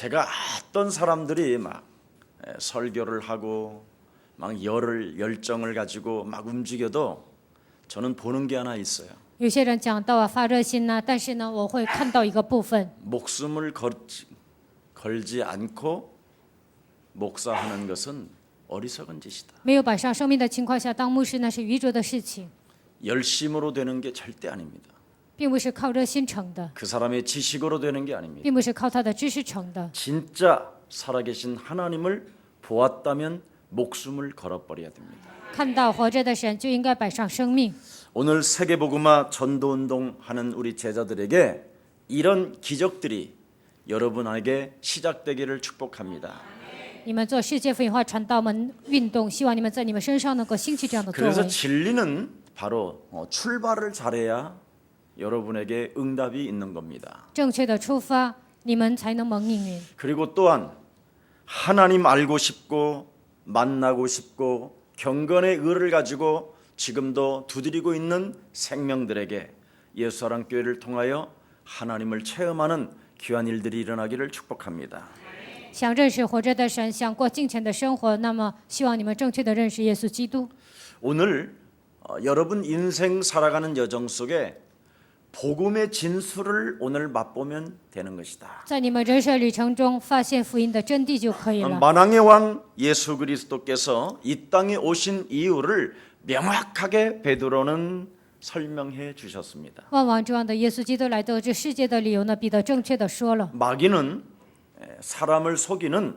제가 어떤 사람들이 막 설교를 하고 막 열정을 가지고 막 움직여도 저는 보는 게 하나 있어요. 有些人讲到啊发热心呐，但是呢，我会看到一个部分， 목숨을 걸지 않고 목사하는 것은 어리석은 짓이다. 没有摆上生命的情况下当牧师，那是愚拙的事情， 열심으로 되는 게 절대 아닙니다. 并不是靠热心成的， 그 사람의 지식으로 되는 게 아닙니다. 并不是靠他的知识成的。 진짜 살아계신 하나님을 보았다면 목숨을 걸어버려야 됩니다. 看到活着的神，就应该摆上生命。 오늘 세계복음화 전도운동 하는 우리 제자들에게 이런 기적들이 여러분에게 시작되기를 축복합니다. 你们做世界福音化传道门运动，希望你们在你们身上能够兴起这样的作 그래서 为。 진리는 바로 출발을 잘해야 여러분에게 응답이 있는 겁니다. 正确的出发，你们才能蒙应允。 그리고 또한 하나님 알고 싶고 만나고 싶고 경건의 의를 가지고 지금도 두드리고 있는 생명들에게 예수사랑교회를 통하여 하나님을 체험하는 귀한 일들이 일어나기를 축복합니다. 想认识活着的神，想过敬虔的生活，那么希望你们正确的认识耶稣基督。 오늘 여러분 인생 살아가는 여정 속에 복음의 진수를 오늘 맛보면 되는 것이다. 在你们人生旅程中发现福音的真谛就可以了。 만왕의 왕 예수 그리스도께서 이 땅에 오신 이유를 명확하게 베드로는 설명해 주셨습니다. 万王之王的耶稣基督来到这世界的理由呢，彼得正确的说了。 마귀는 사람을 속이는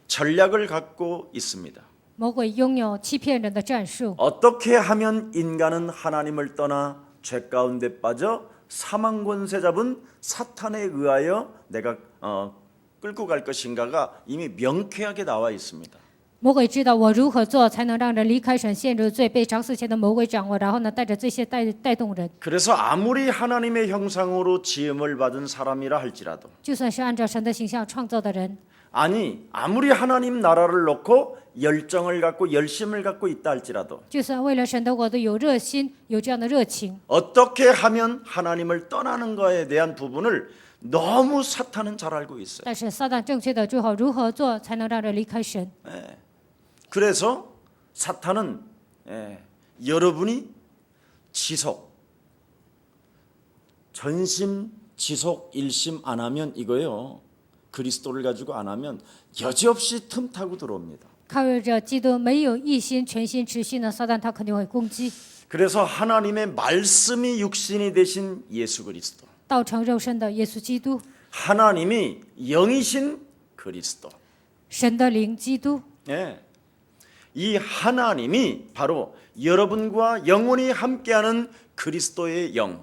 전략을 갖고 있습니다. 魔鬼拥有欺骗人的战术， 어떻게 하면 인간은 하나님을 떠나 죄 가운데 빠져 사망 권세 잡은 사탄에 의하여 내가 끌고 갈 것인가가 이미 명쾌하게 나와 있습니다. 魔鬼知道我如何做才能让人离开神，陷入罪，被找死前的魔鬼掌握，然后呢，带着这些带动人。 그래서 아무리 하나님의 형상으로 지음을 받은 사람이라 할지라도 就算是按照神的形象创造的人， 아니 아무리 하나님 나라를 놓고 열정을 갖고 열심을 갖고 있다 할지라도 就算为了神的国度有热心，有这样的热情， 어떻게 하면 하나님을 떠나는 거에 대한 부분을 너무 사탄은 잘 알고 있어요. 但是撒旦正确的知道如何做才能让人离开神。 그래서 사탄은 여러분이 전심 지속 일심 안 하면 이거요. 그리스도를 가지고 안 하면 여지없이 틈 타고 들어옵니다. 靠着基督没有一心全心持续呢，撒旦他肯定会攻击。 그래서 하나님의 말씀이 육신이 되신 예수 그리스도, 道成肉身的耶稣基督， 하나님이 영이신 그리스도, 神的灵基督， 이 하나님이 바로 여러분과 영원히 함께하는 그리스도의 영.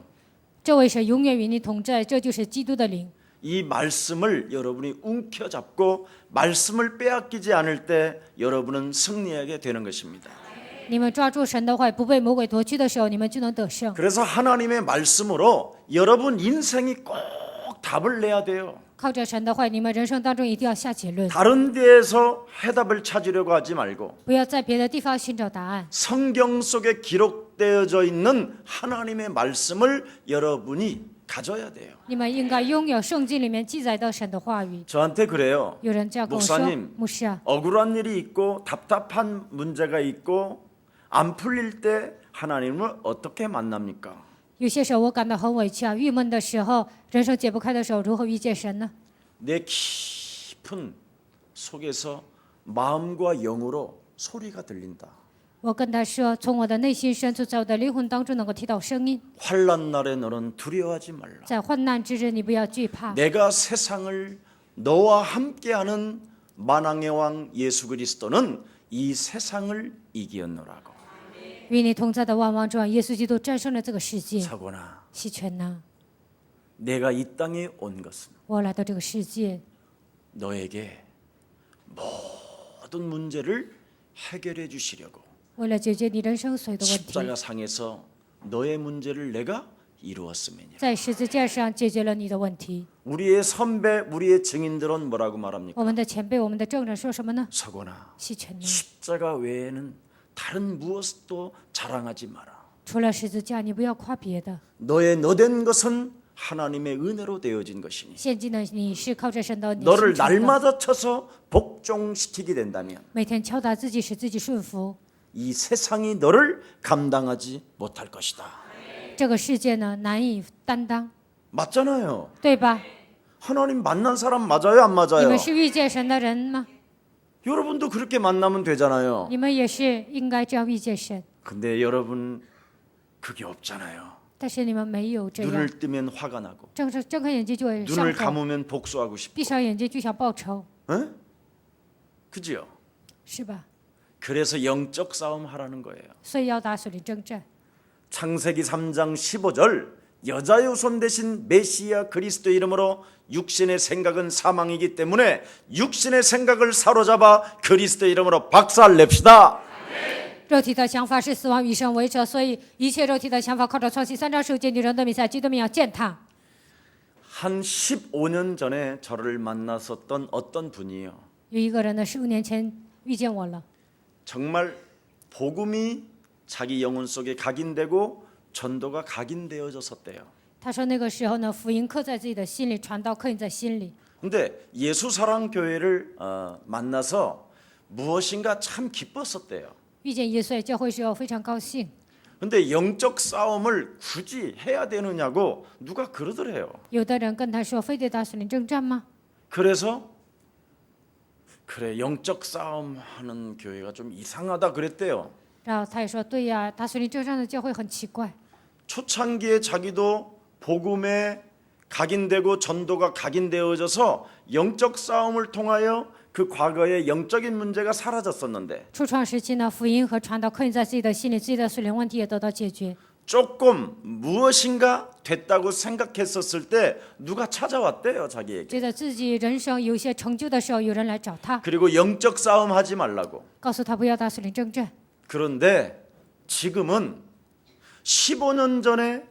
这位神永远与你同在，这就是基督的灵。 이 말씀을 여러분이 움켜잡고 말씀을 빼앗기지 않을 때 여러분은 승리하게 되는 것입니다. 你们抓住神的话，不被魔鬼夺去的时候，你们就能得胜。 그래서 하나님의 말씀으로 여러분 인생이 꼭 답을 내야 돼요. 靠着神的话，你们人生当中一定要下结论， 다른 데에서 해답을 찾으려고 하지 말고 不要在别的地方寻找答案。 성경 속에 기록되어져 있는 하나님의 말씀을 여러분이 가져야 돼요. 你们应该拥有圣经里面记载的神的话语。 저한테 그래요. 有人这样跟我说 목사님 ：“牧师啊， 억울한 일이 있고 답답한 문제가 있고 안 풀릴 때 하나님을 어떻게 만납니까? 有些时候我感到很委屈啊，郁闷的时候，人生解不开的时候，如何遇见神呢？ 내 깊은 속에서 마음과 영으로 소리가 들린다. 我跟他说，从我的内心深处，在我的灵魂当中能够听到声音。 환난 날에 너는 두려워하지 말라. 在患难之日，你不要惧怕。 내가 세상을 너와 함께하는 만왕의 왕 예수 그리스도는 이 세상을 이기었노라고. 与你同在的万王之王耶稣基督战胜了这个世界。 사고나 希全呐， 내가 이 땅에 온 것은 我来到这个世界， 너에게 모든 문제를 해결해 주시려고 为了解决你人生所有的问题， 십자가 상에서 너의 문제를 내가 이루었음이니라. 在十字架上解决了你的问题。 우리의 선배, 우리의 증인들은 뭐라고 말합니까? 我们的前辈，我们的证人说什么呢？ 서거나 希全呐， 십자가 외에는 다른 무엇도 자랑하지 마라. 除了十字架，你不要夸别的。 너의 너된 것은 하나님의 은혜로 되어진 것이니 现今的你是靠着神的你 너를 形成的， 날마다 쳐서 복종시키게 된다면 每天敲打自己，使自己顺服， 이 세상이 너를 감당하지 못할 것이다. 这个世界呢难以担当， 맞잖아요. 对吧？ 하나님 만난 사람 맞아요, 안 你 맞아요? 们是遇见神的人吗？ 여러분도 그렇게 만나면 되잖아요. 你们也是应该这样遇见神， 근데 여러분 그게 없잖아요. 但是你们没有这样 눈을 ， 뜨면 화가 나고 睁开眼睛就会 눈을 上火， 감으면 복수하고 싶고. 闭上眼睛就想报仇， 에? 그지요? 是吧？ 그래서 영적 싸움 하라는 거예요. 所以要打属灵征战。 창세기 3장 15절 여자의 후손 대신 메시아 그리스도의 이름으로 육신의 생각은 사망이기 때문에 육신의 생각을 사로잡아 그리스도의 이름으로 박살냅시다. 肉体的想法是死亡，与神为仇，所以一切肉体的想法靠着创新3章15节，女人的弥赛基督名要践踏。 한 15년 전에 저를 만났었던 어떤 분이요. 有一个人呢，15年前遇见我了， 정말 복음이 자기 영혼 속에 각인되고 전도가 각인되어졌었대요. 他说那个时候呢，福音刻在自己的心里，传道刻印在心里。 근데 예수사랑교회를 만나서 무엇인가 참 기뻤었대요. 遇见耶稣教会时候非常高兴， 근데 영적 싸움을 굳이 해야 되느냐고 누가 그러더래요. 有的人跟他说，非得打属灵征战吗？ 그래서 그래 영적 싸움 하는 교회가 좀 이상하다 그랬대요. 然后他也说，对呀，打属灵征战的教会很奇怪。 초창기에 자기도 복음에 각인되고 전도가 각인되어져서 영적 싸움을 통하여 그 과거의 영적인 문제가 사라졌었는데 初创时期呢，福音和传道刻印在自己的心里，自己的属灵问题也得到解决。 조금 무엇인가 됐다고 생각했었을 때 누가 찾아왔대요 자기에게. 觉得自己人生有一些成就的时候，有人来找他， 그리고 영적 싸움 하지 말라고. 告诉他不要打属灵征战。 그런데 지금은 15년 전에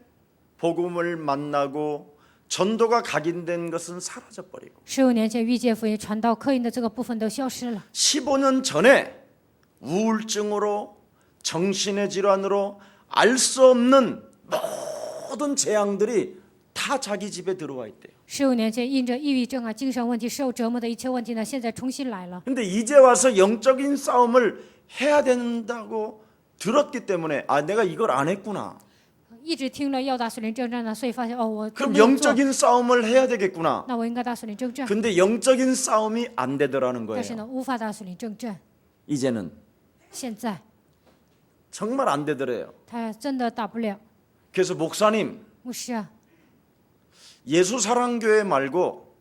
복음을 만나고 전도가 각인된 것은 사라져 버리고 15年前遇见福音传道刻印的这个部分都消失了。 15년 전에 우울증으로 정신의 질환으로 알 수 없는 모든 재앙들이 다 자기 집에 들어와 있대요. 15年前因着抑郁症啊、精神问题受折磨的一切问题呢，现在重新来了。 근데 이제 와서 영적인 싸움을 해야 된다고 들었기 때문에 아 내가 이걸 안 했구나. 一直听了要打属灵征战呢，所以发现哦，我都 그럼 没有做， 영적인 싸움을 해야 되겠구나. 那我应该打属灵征战。 근데 영적인 싸움이 안 되더라는 但是 거예요. 呢，无法打属灵征战。 이제는 现在 정말 안 되더래요. 他真的打不了。 그래서 목사님 牧师啊， 예수사랑교회 말고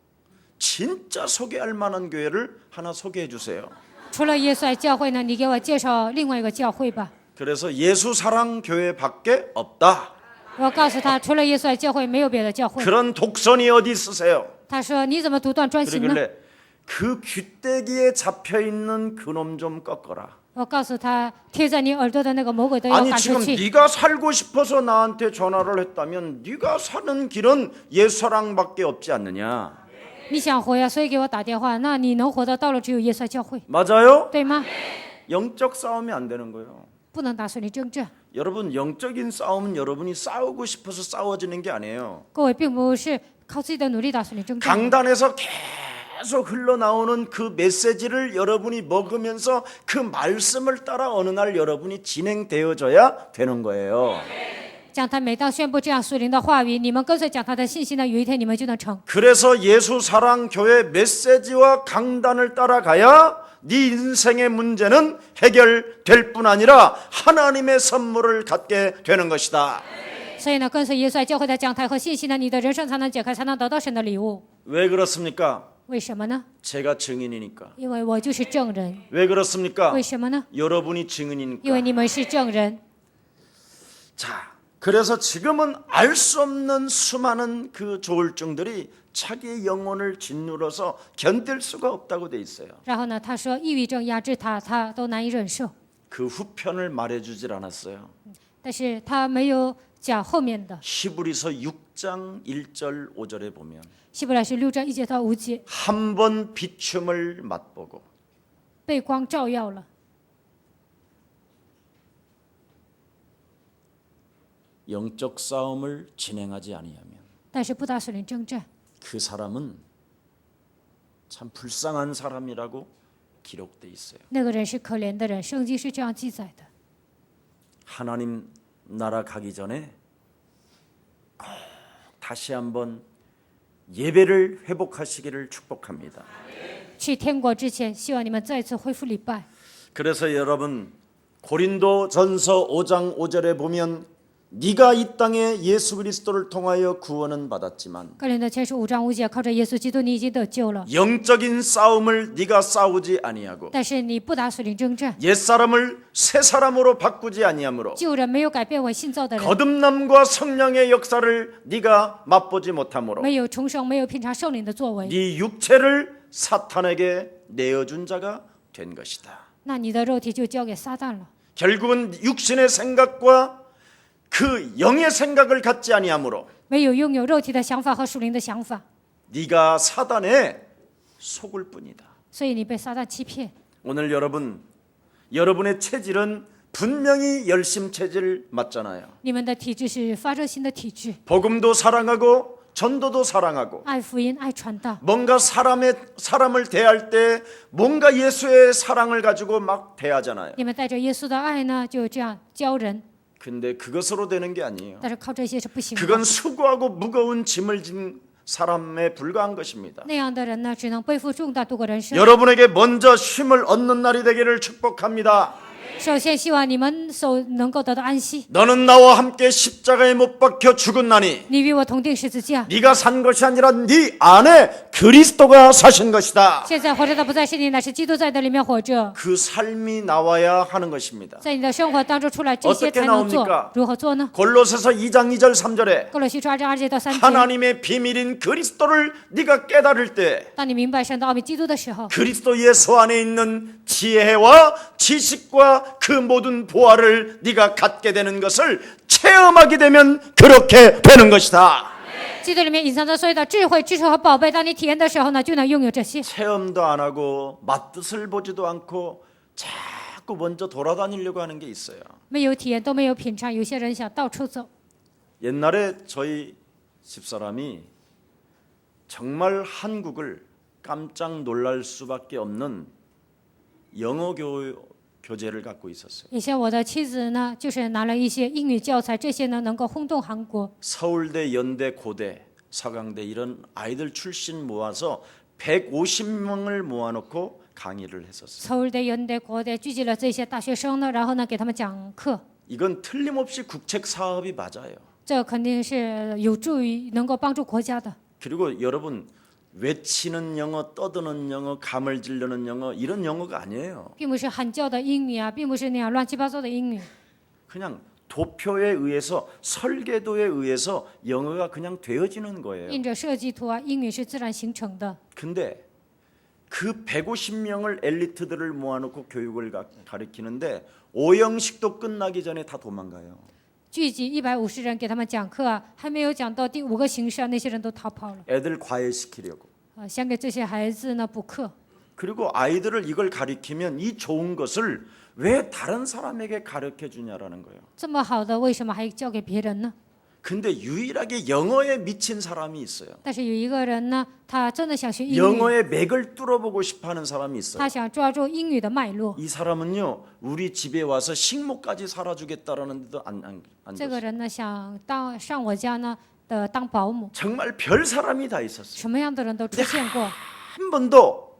진짜 소개할 만한 교회를 하나 소개해 주세요. 除了耶稣爱教会呢，你给我介绍另外一个教会吧。 그래서 예수사랑교회밖에 없다. 我告诉他，除了耶稣爱教会，没有别的教会。 그런 독선이 어디 있으세요? 他说：“你怎么独断专行呢 그러길래 그 귀때기에 잡혀 있는 그놈 좀 꺾어라. ？”我告诉他，贴在你耳朵的那个魔鬼都要 아니 赶出 지금 去。 네가 살고 싶어서 나한테 전화를 했다면 네가 사는 길은 예수사랑밖에 없지 않느냐? 你想活呀，所以给我打电话。那你能活的道路只有耶稣爱教会， 맞아요? 对吗？ 영적 싸움이 안 되는 거예요. 不能打属灵征战。 여러분 영적인 싸움은 여러분이 싸우고 싶어서 싸워지는 게 아니에요. 各位并不是靠自己的努力打属灵征战， 강단에서 계속 흘러나오는 그 메시지를 여러분이 먹으면서 그 말씀을 따라 어느 날 여러분이 진행되어져야 되는 거예요. 讲他每当宣布这样属灵的话语，你们跟随讲他的信息呢，有一天你们就能成。 그래서 예수사랑교회 메시지와 강단을 따라가야 네 인생의 문제는 해결될 뿐 아니라 하나님의 선물을 갖게 되는 것이다. 所以呢，跟随耶稣爱教会的讲台和信息呢，你的人生才能解开，才能得到神的礼物。 왜 그렇습니까? 为什么呢？ 제가 증인이니까. 因为我就是证人。 왜 그렇습니까? 为什么呢？ 여러분이 因为 증인이니까. 你们是证人。 자, 그래서 지금은 알 수 없는 수많은 그 조울증들이 자기의 영혼을 짓누러서 견딜 수가 없다고 돼 있어요. 然后呢，他说抑郁症压制他，他都难以忍受。 그 후편을 말해주질 않았어요. 但是他没有讲后面的。 히브리서 6장 1절 5절에 보면 希伯来是6章1节到5节， 한 번 비춤을 맛보고 被光照耀了， 영적 싸움을 진행하지 아니하면 但是不打属灵征战， 그 사람은 참 불쌍한 사람이라고 기록돼 있어요. 那个人是可怜的人，圣经是这样记载的。 하나님 나라 가기 전에 꼭 다시 한번 예배를 회복하시기를 축복합니다. 去天国之前，希望你们再次恢复礼拜。 그래서 여러분 고린도전서 5장 5절에 보면 네가 이 땅에 예수 그리스도를 통하여 구원은 받았지만 哥林多前书5章5节，靠着耶稣基督，你已经得救了， 영적인 싸움을 네가 싸우지 아니하고 但是你不打属灵征战， 옛사람을 새 사람으로 바꾸지 아니하므로 旧人没有改变为新造的人， 거듭남과 성령의 역사를 네가 맛보지 못하므로 没有重生，没有品尝圣灵的作为， 네 육체를 사탄에게 내어준 자가 된 것이다. 那你的肉体就交给撒旦了。 결국은 육신의 생각과 그 영의 생각을 갖지 아니하므로 没有拥有肉体的想法和属灵的想法， 네가 사단에 속을 뿐이다. 所以你被撒旦欺骗。 오늘 여러분의 체질은 분명히 열심 체질 맞잖아요. 你们的体质是发热心的体质， 복음도 사랑하고 전도도 사랑하고 爱福音，爱传道， 뭔가 사람을 대할 때 뭔가 예수의 사랑을 가지고 막 대하잖아요. 你们带着耶稣的爱呢，就这样教人。 근데 그것으로 되는 게 아니에요. 但是靠这些是不行的。 그건 수고하고 무거운 짐을 진 사람에 불과한 것입니다. 那样的人呢，只能背负重担度过人生。 여러분에게 먼저 쉼을 얻는 날이 되기를 축복합니다. 首先，希望你们能够得到安息。 너는 나와 함께 십자가에 못 박혀 죽었나니 你与我同定十字架。 네가 산 것이 아니라 네 안에 그리스도가 사신 것이다. 现在活着的不再是你，乃是基督在的里面活着。 그 삶이 나와야 하는 것입니다. 在你的生活当中出来这些 어떻게 才能做 나옵니까 。如何做呢？ 골로새서 2장 2절 3절에 哥罗西书2章2节到3节。 하나님의 비밀인 그리스도를 네가 깨달을 때 当你明白神的奥秘基督的时候， 그리스도 예수 안에 있는 지혜와 지식과 그 모든 보화를 네가 갖게 되는 것을 체험하게 되면 그렇게 되는 것이다. 基督里面隐藏着所有的智慧、知识和宝贝。当你体验的时候呢，就能拥有这些。 체험도 안 하고 맛뜻을 보지도 않고 자꾸 먼저 돌아다니려고 하는 게 있어요. 没有体验都没有品尝，有些人想到处走。 옛날에 저희 집사람이 정말 한국을 깜짝 놀랄 수밖에 없는 영어 교재를 갖고 있었어요. 以前我的妻子呢，就是拿了一些英语教材，这些呢能够轰动韩国。 서울대, 연대, 고대, 서강대 이런 아이들 출신 모아서 150명을 모아놓고 강의를 했었어요. 서울대、연대、国대聚集了这些大学生呢，然后呢给他们讲课。 이건 틀림없이 국책 사업이 맞아요. 这肯定是有助于能够帮助国家的。 그리고 여러분 외치는 영어, 떠드는 영어, 감을 질르는 영어 이런 영어가 아니에요. 并不是喊叫的英语啊，并不是那样乱七八糟的英语， 그냥 도표에 의해서 설계도에 의해서 영어가 그냥 되어지는 거예요. 印着设计图啊，英语是自然形成的。 근데 그 150명을 엘리트들을 모아놓고 교육을 가르치는데 오형식도 끝나기 전에 다 도망가요. 聚集150人给他们讲课啊，还没有讲到第5个形式啊，那些人都逃跑了。 애들 과외시키려고. 想给这些孩子呢补课。 그리고 아이들을 이걸 가르치면 이 좋은 것을 왜 다른 사람에게 가르쳐 주냐라는 거예요. 这么好的，为什么还交给别人呢？ 근데 유일하게 영어에 미친 사람이 있어요. 但是有一个人呢，他真的想学英语， 영어의 맥을 뚫어보고 싶어하는 사람이 있어요. 他想抓住英语的脉络。 이 사람은요 우리 집에 와서 식모까지 살아주겠다라는데도 안 这个 줬어요. 人呢，想上我家呢的当保姆， 정말 별 사람이 다 있었어요. 什么样的人都出现过。 한 번도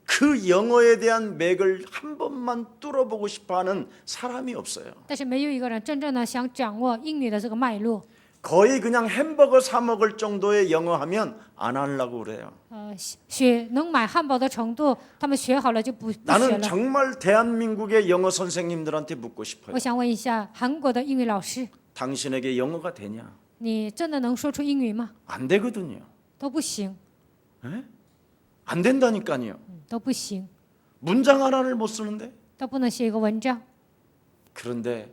그 영어에 대한 맥을 한 번만 뚫어보고 싶어하는 사람이 없어요. 但是没有一个人真正的想掌握英语的这个脉络。 거의 그냥 햄버거 사 먹을 정도의 영어 하면 안 하려고 그래요. 学能买汉堡的程度，他们学好了就不学 나는 了。 정말 대한민국의 영어 선생님들한테 묻고 싶어요. 我想问一下韩国的英语老师， 당신에게 영어가 되냐? 你真的能说出英语吗？ 안 되거든요. 都不行， 안 된다니까요. 都不行， 문장 하나를 못 쓰는데. 都不能写一个文章。 그런데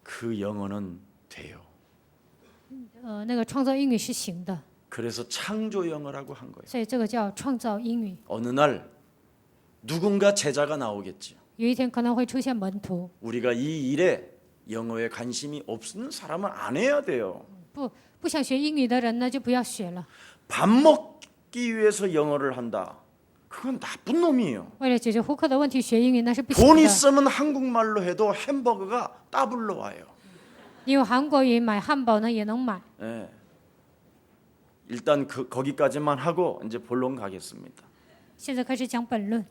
그 영어는 돼요. 那个创造英语是行的， 그래서 창조 영어라고 한 거예요. 所以这个叫创造英语。 어느 날 누군가 제자가 나오겠죠. 有一天可能会出现门徒， 우리가 이 일에 영어에 관심이 없는 사람은 안 해야 돼요. 不想学英语的人呢，就不要学了。 밥 먹기 위해서 영어를 한다. 그건 나쁜 놈이에요. 为了解决糊口的问题学英语那是不 돈 行的， 있으면 한국말로 해도 햄버거가 따블로 와요. 因为韩国语买汉堡呢也能买。 예. 일단 거기까지만 하고 이제 본론 가겠습니다. 现在开始讲本论，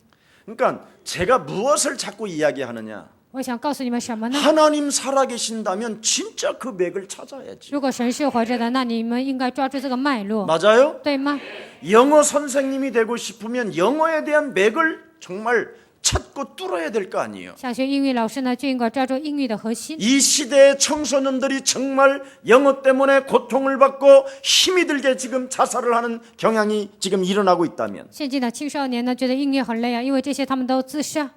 그러니까 제가 무엇을 자꾸 이야기하느냐? 我想告诉你们什么呢？ 하나님 살아계신다면 진짜 그 맥을 찾아야지. 如果神是活着的，那你们应该抓住这个脉络， 맞아요? 对吗？ 영어 선생님이 되고 싶으면 영어에 대한 맥을 정말 찾고 뚫어야 될 거 아니에요. 想学英语老师呢，就应该抓住英语的核心。 이 시대의 청소년들이 정말 영어 때문에 고통을 받고 힘이 들게 지금 자살을 하는 경향이 지금 일어나고 있다면 现今的青少年呢，觉得英语很累啊，因为这些他们都自杀。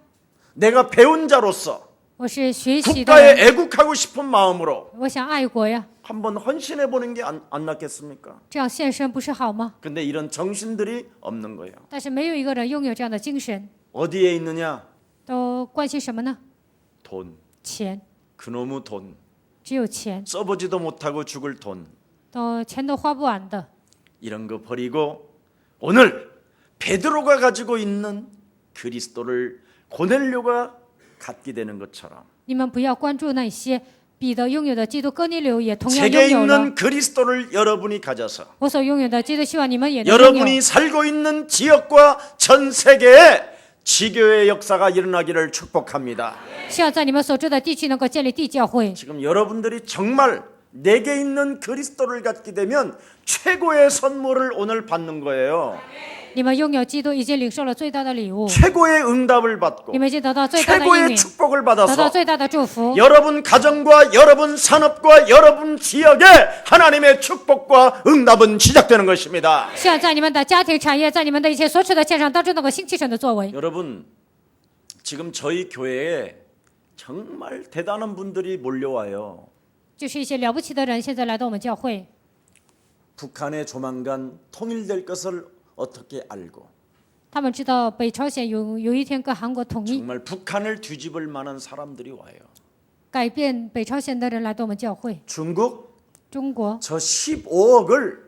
내가 배운 자로서 我是学习的 국가에 人， 애국하고 싶은 마음으로 我想爱国呀， 한번 헌신해 보는 게 안 낫겠습니까? 这样献身不是好吗？ 근데 이런 정신들이 없는 거예요. 但是没有一个人拥有这样的精神， 어디에 있느냐? 都关心什么呢？ 돈. 钱， 그놈의 돈. 只有钱， 써보지도 못하고 죽을 돈. 钱都花不完的。 이런 거 버리고 오늘 베드로가 가지고 있는 그리스도를 고넬료가 갖게 되는 것처럼 你们不要关注那些彼得拥有的基督，哥尼流也同样 제게 拥有了。 있는 그리스도를 여러분이 가져서 我所拥有的基督，希望你们也能拥有。 여러분이 살고 있는 지역과 전 세계에 지교의 역사가 일어나기를 축복합니다. 希望在你们所住的地区能够建立地教会。 지금 여러분들이 정말 내게 있는 그리스도를 갖게 되면 최고의 선물을 오늘 받는 거예요. 你们拥有基督，已经领受了最大的礼物， 최고의 응답을 받고 你们已经得到最大的应 최고의 允， 축복을 得到 받아서 最大的祝福。 여러분 가정과 여러분 산업과 여러분 지역에 하나님의 축복과 응답은 시작되는 것입니다. 希望在你们的家庭、产业，在你们的一切所处的现场当中，能够兴起神的作为。 여러분 지금 저희 교회에 정말 대단한 분들이 몰려와요. 就是一些了不起的人，现在来到我们教会， 북한에 조만간 통일될 것을 어떻게 알고 他们知道北朝鲜有一天跟韩国统一， 정말 북한을 뒤집을 만한 사람들이 와요. 改变北朝鲜的人来到我们教会。 중국 中国 저 15억을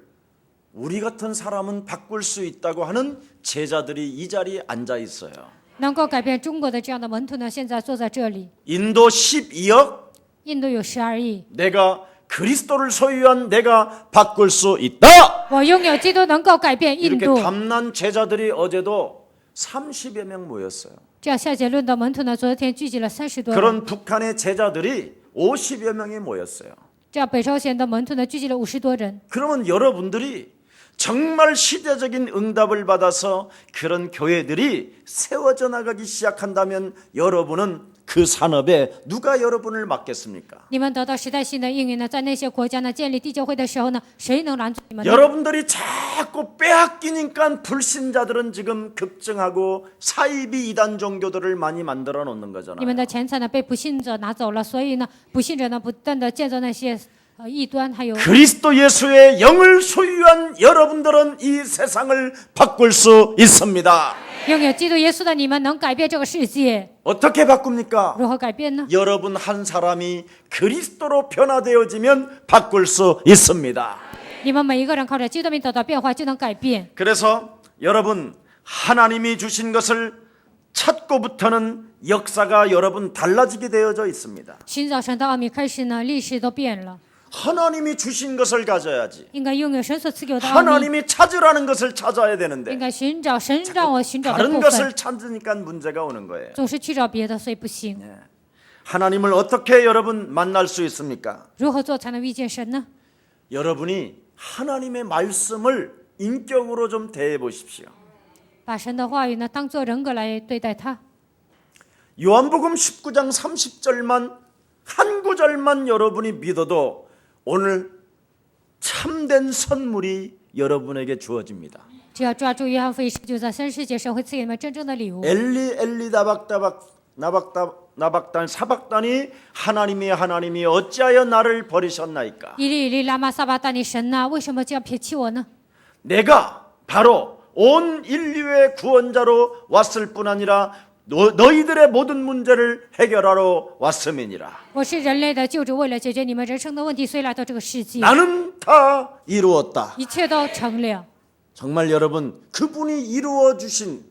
우리 같은 사람은 바꿀 수 있다고 하는 제자들이 이 자리에 앉아 있어요. 能够改变中国的这样的门徒呢，现在坐在这里。 인도 12억 印度有12亿， 내가 그리스도를 소유한 내가 바꿀 수 있다. 我拥有基督，能够改变印 이렇게 度。 담난 제자들이 어제도 30여 명 모였어요. 这样下结论的门徒呢，昨天聚集了30多人。 그런 북한의 제자들이 50여 명이 모였어요. 这样北朝鲜的门徒呢，聚集了50多人。 그러면 여러분들이 정말 시대적인 응답을 받아서 그런 교회들이 세워져 나가기 시작한다면 여러분은 그 산업에 누가 여러분을 맡겠습니까? 你们得到时代性的应允呢，在那些国家呢建立地教会的时候呢，谁能拦阻你们呢？ 여러분들이 자꾸 빼앗기니까 불신자들은 지금 급증하고 사이비 이단 종교들을 많이 만들어 놓는 你 거잖아요. 们的钱财呢被不信者拿走了，所以呢，不信者呢不断的建造那些异端，还有 그리스도 예수의 영을 소유한 여러분들은 이 세상을 바꿀 수 있습니다. 拥有基督耶稣的你们能改变这个世界。 어떻게 바꿉니까? 如何改变呢？ 여러분 한 사람이 그리스도로 변화되어지면 바꿀 수 있습니다. 你们每一个人靠着基督名得到变化，就能改变。 그래서 여러분 하나님이 주신 것을 찾고부터는 역사가 여러분 달라지게 되어져 있습니다. 寻找神的奥秘开始呢，历史都变了。 하나님이 주신 것을 가져야지. 应该拥有神所赐给我的奥秘， 하나님이 찾으라는 것을 찾아야 应 되는데 该寻找神让我寻找的 다른 部分， 것을 찾으니까 문제가 오는 거예요. 总是去找别的，所以不行。 하나님을 어떻게 여러분 만날 수 있습니까? 如何做才能遇见神呢？ 여러분이 하나님의 말씀을 인격으로 좀 대해 보십시오. 把神的话语呢当做人格来对待它。 요한복음 19장 30절만 한 구절만 여러분이 믿어도 오늘 참된 선물이 여러분에게 주어집니다. 只要抓住约翰福音19章30节，神会赐给你们真正的礼物。 엘리 나박단 사박단이 하나님이 어찌하여 나를 버리셨나이까? 以利以利拉玛撒巴大尼神呐，为什么这样撇弃我呢？ 내가 바로 온 인류의 구원자로 왔을 뿐 아니라 너희들의 모든 문제를 해결하러 왔음이니라. 我是人类的救主，为了解决你们人生的问题，所以来到这个世界， 나는 다 이루었다. 一切都成了。 정말 여러분, 그분이 이루어 주신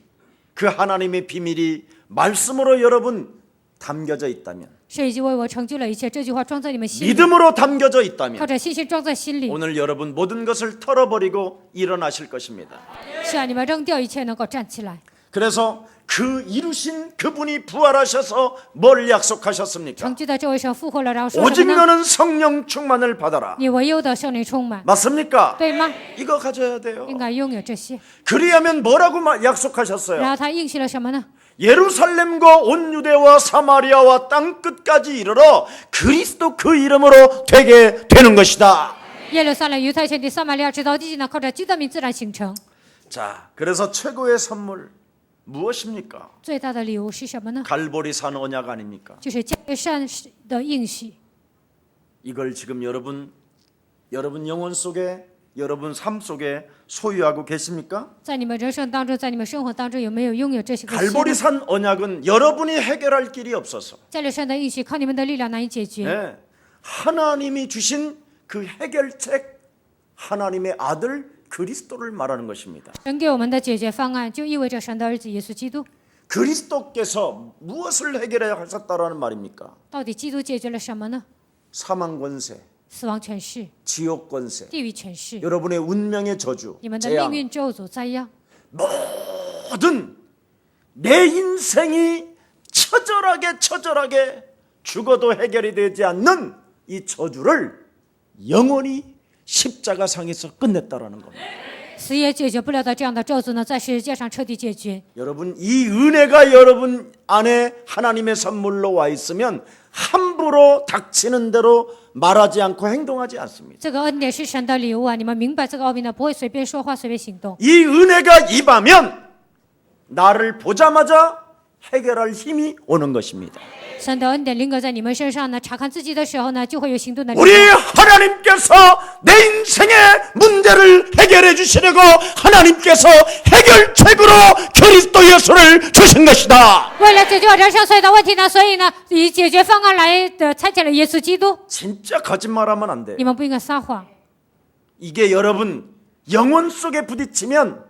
그 하나님의 비밀이 말씀으로 여러분 담겨져 있다면, 神已经为我成就了一切，这句话装在你们心里， 믿음으로 담겨져 靠 있다면 着信心装在心里， 오늘 여러분 모든 것을 털어버리고 일어나실 것입니다. 是让你们扔掉一切，能够站起来。 그래서 그 이루신 그분이 부활하셔서 뭘 약속하셨습니까? 成就的这位神复活了，然后说什 오직 么呢？ 너는 성령 충만을 받아라. 你唯有的圣灵充满， 맞습니까? 对吗？ 이거 가져야 돼요. 应该拥有这些。 그리하면 뭐라고 然 약속하셨어요? 后他应许了什么呢？ 예루살렘과 온 유대와 사마리아와 땅 끝까지 이르러 그리스도 그 이름으로 되게 되는 것이다. 耶路撒冷、犹太全地、撒玛利亚直到地极呢，靠着基督的名自然形成。 자, 그래서 최고의 선물 무엇입니까? 最大的礼物是什么呢？ 갈보리산 언약 아닙니까? 就是加略山的应许。 이걸 지금 여러분 영혼 속에, 여러분 삶 속에 소유하고 계십니까? 在你们人生当中，在你们生活当中，有没有拥有这些个信呢？ 갈보리산 언약은 여러분이 해결할 길이 없어서 加略山的应许靠你们的力量难以解决。 네, 하나님이 주신 그 해결책, 하나님의 아들 그리스도를 말하는 것입니다. 神给我们的解决方案，就意味着神的儿子耶稣基督。 그리스도께서 무엇을 해결해 하셨다라는 말입니까? 到底基督解决了什么呢？ 사망 권세, 死亡权势、 지옥 권세, 地狱权势， 여러분의 운명의 저주, 你们的 재앙, 命运咒诅灾殃， 모든 내 인생이 처절하게 죽어도 해결이 되지 않는 이 저주를 영원히 십자가상에서 끝냈다라는 겁니다. 死也解决不了的这样的咒诅呢，在十字架上彻底解决。 여러분, 이 은혜가 여러분 안에 하나님의 선물로 와 있으면 함부로 닥치는 대로 말하지 않고 행동하지 않습니다. 这个恩典是神的礼物啊！你们明白这个奥秘呢，不会随便说话，随便行动。 이 은혜가 임하면 나를 보자마자 해결할 힘이 오는 것입니다. 神的恩典临格在你们身上呢，查看自己的时候呢，就会有行动的力 우리 量。 하나님께서 내 인생의 문제를 해결해 주시려고 하나님께서 해결책으로 그리스도 예수를 주신 것이다. 为了解决我人生所有的问题呢，所以呢，以解决方案来的差遣了耶稣基督。 진짜 거짓말하면 안 돼. 你们不应该撒谎。 이게 여러분 영혼 속에 부딪히면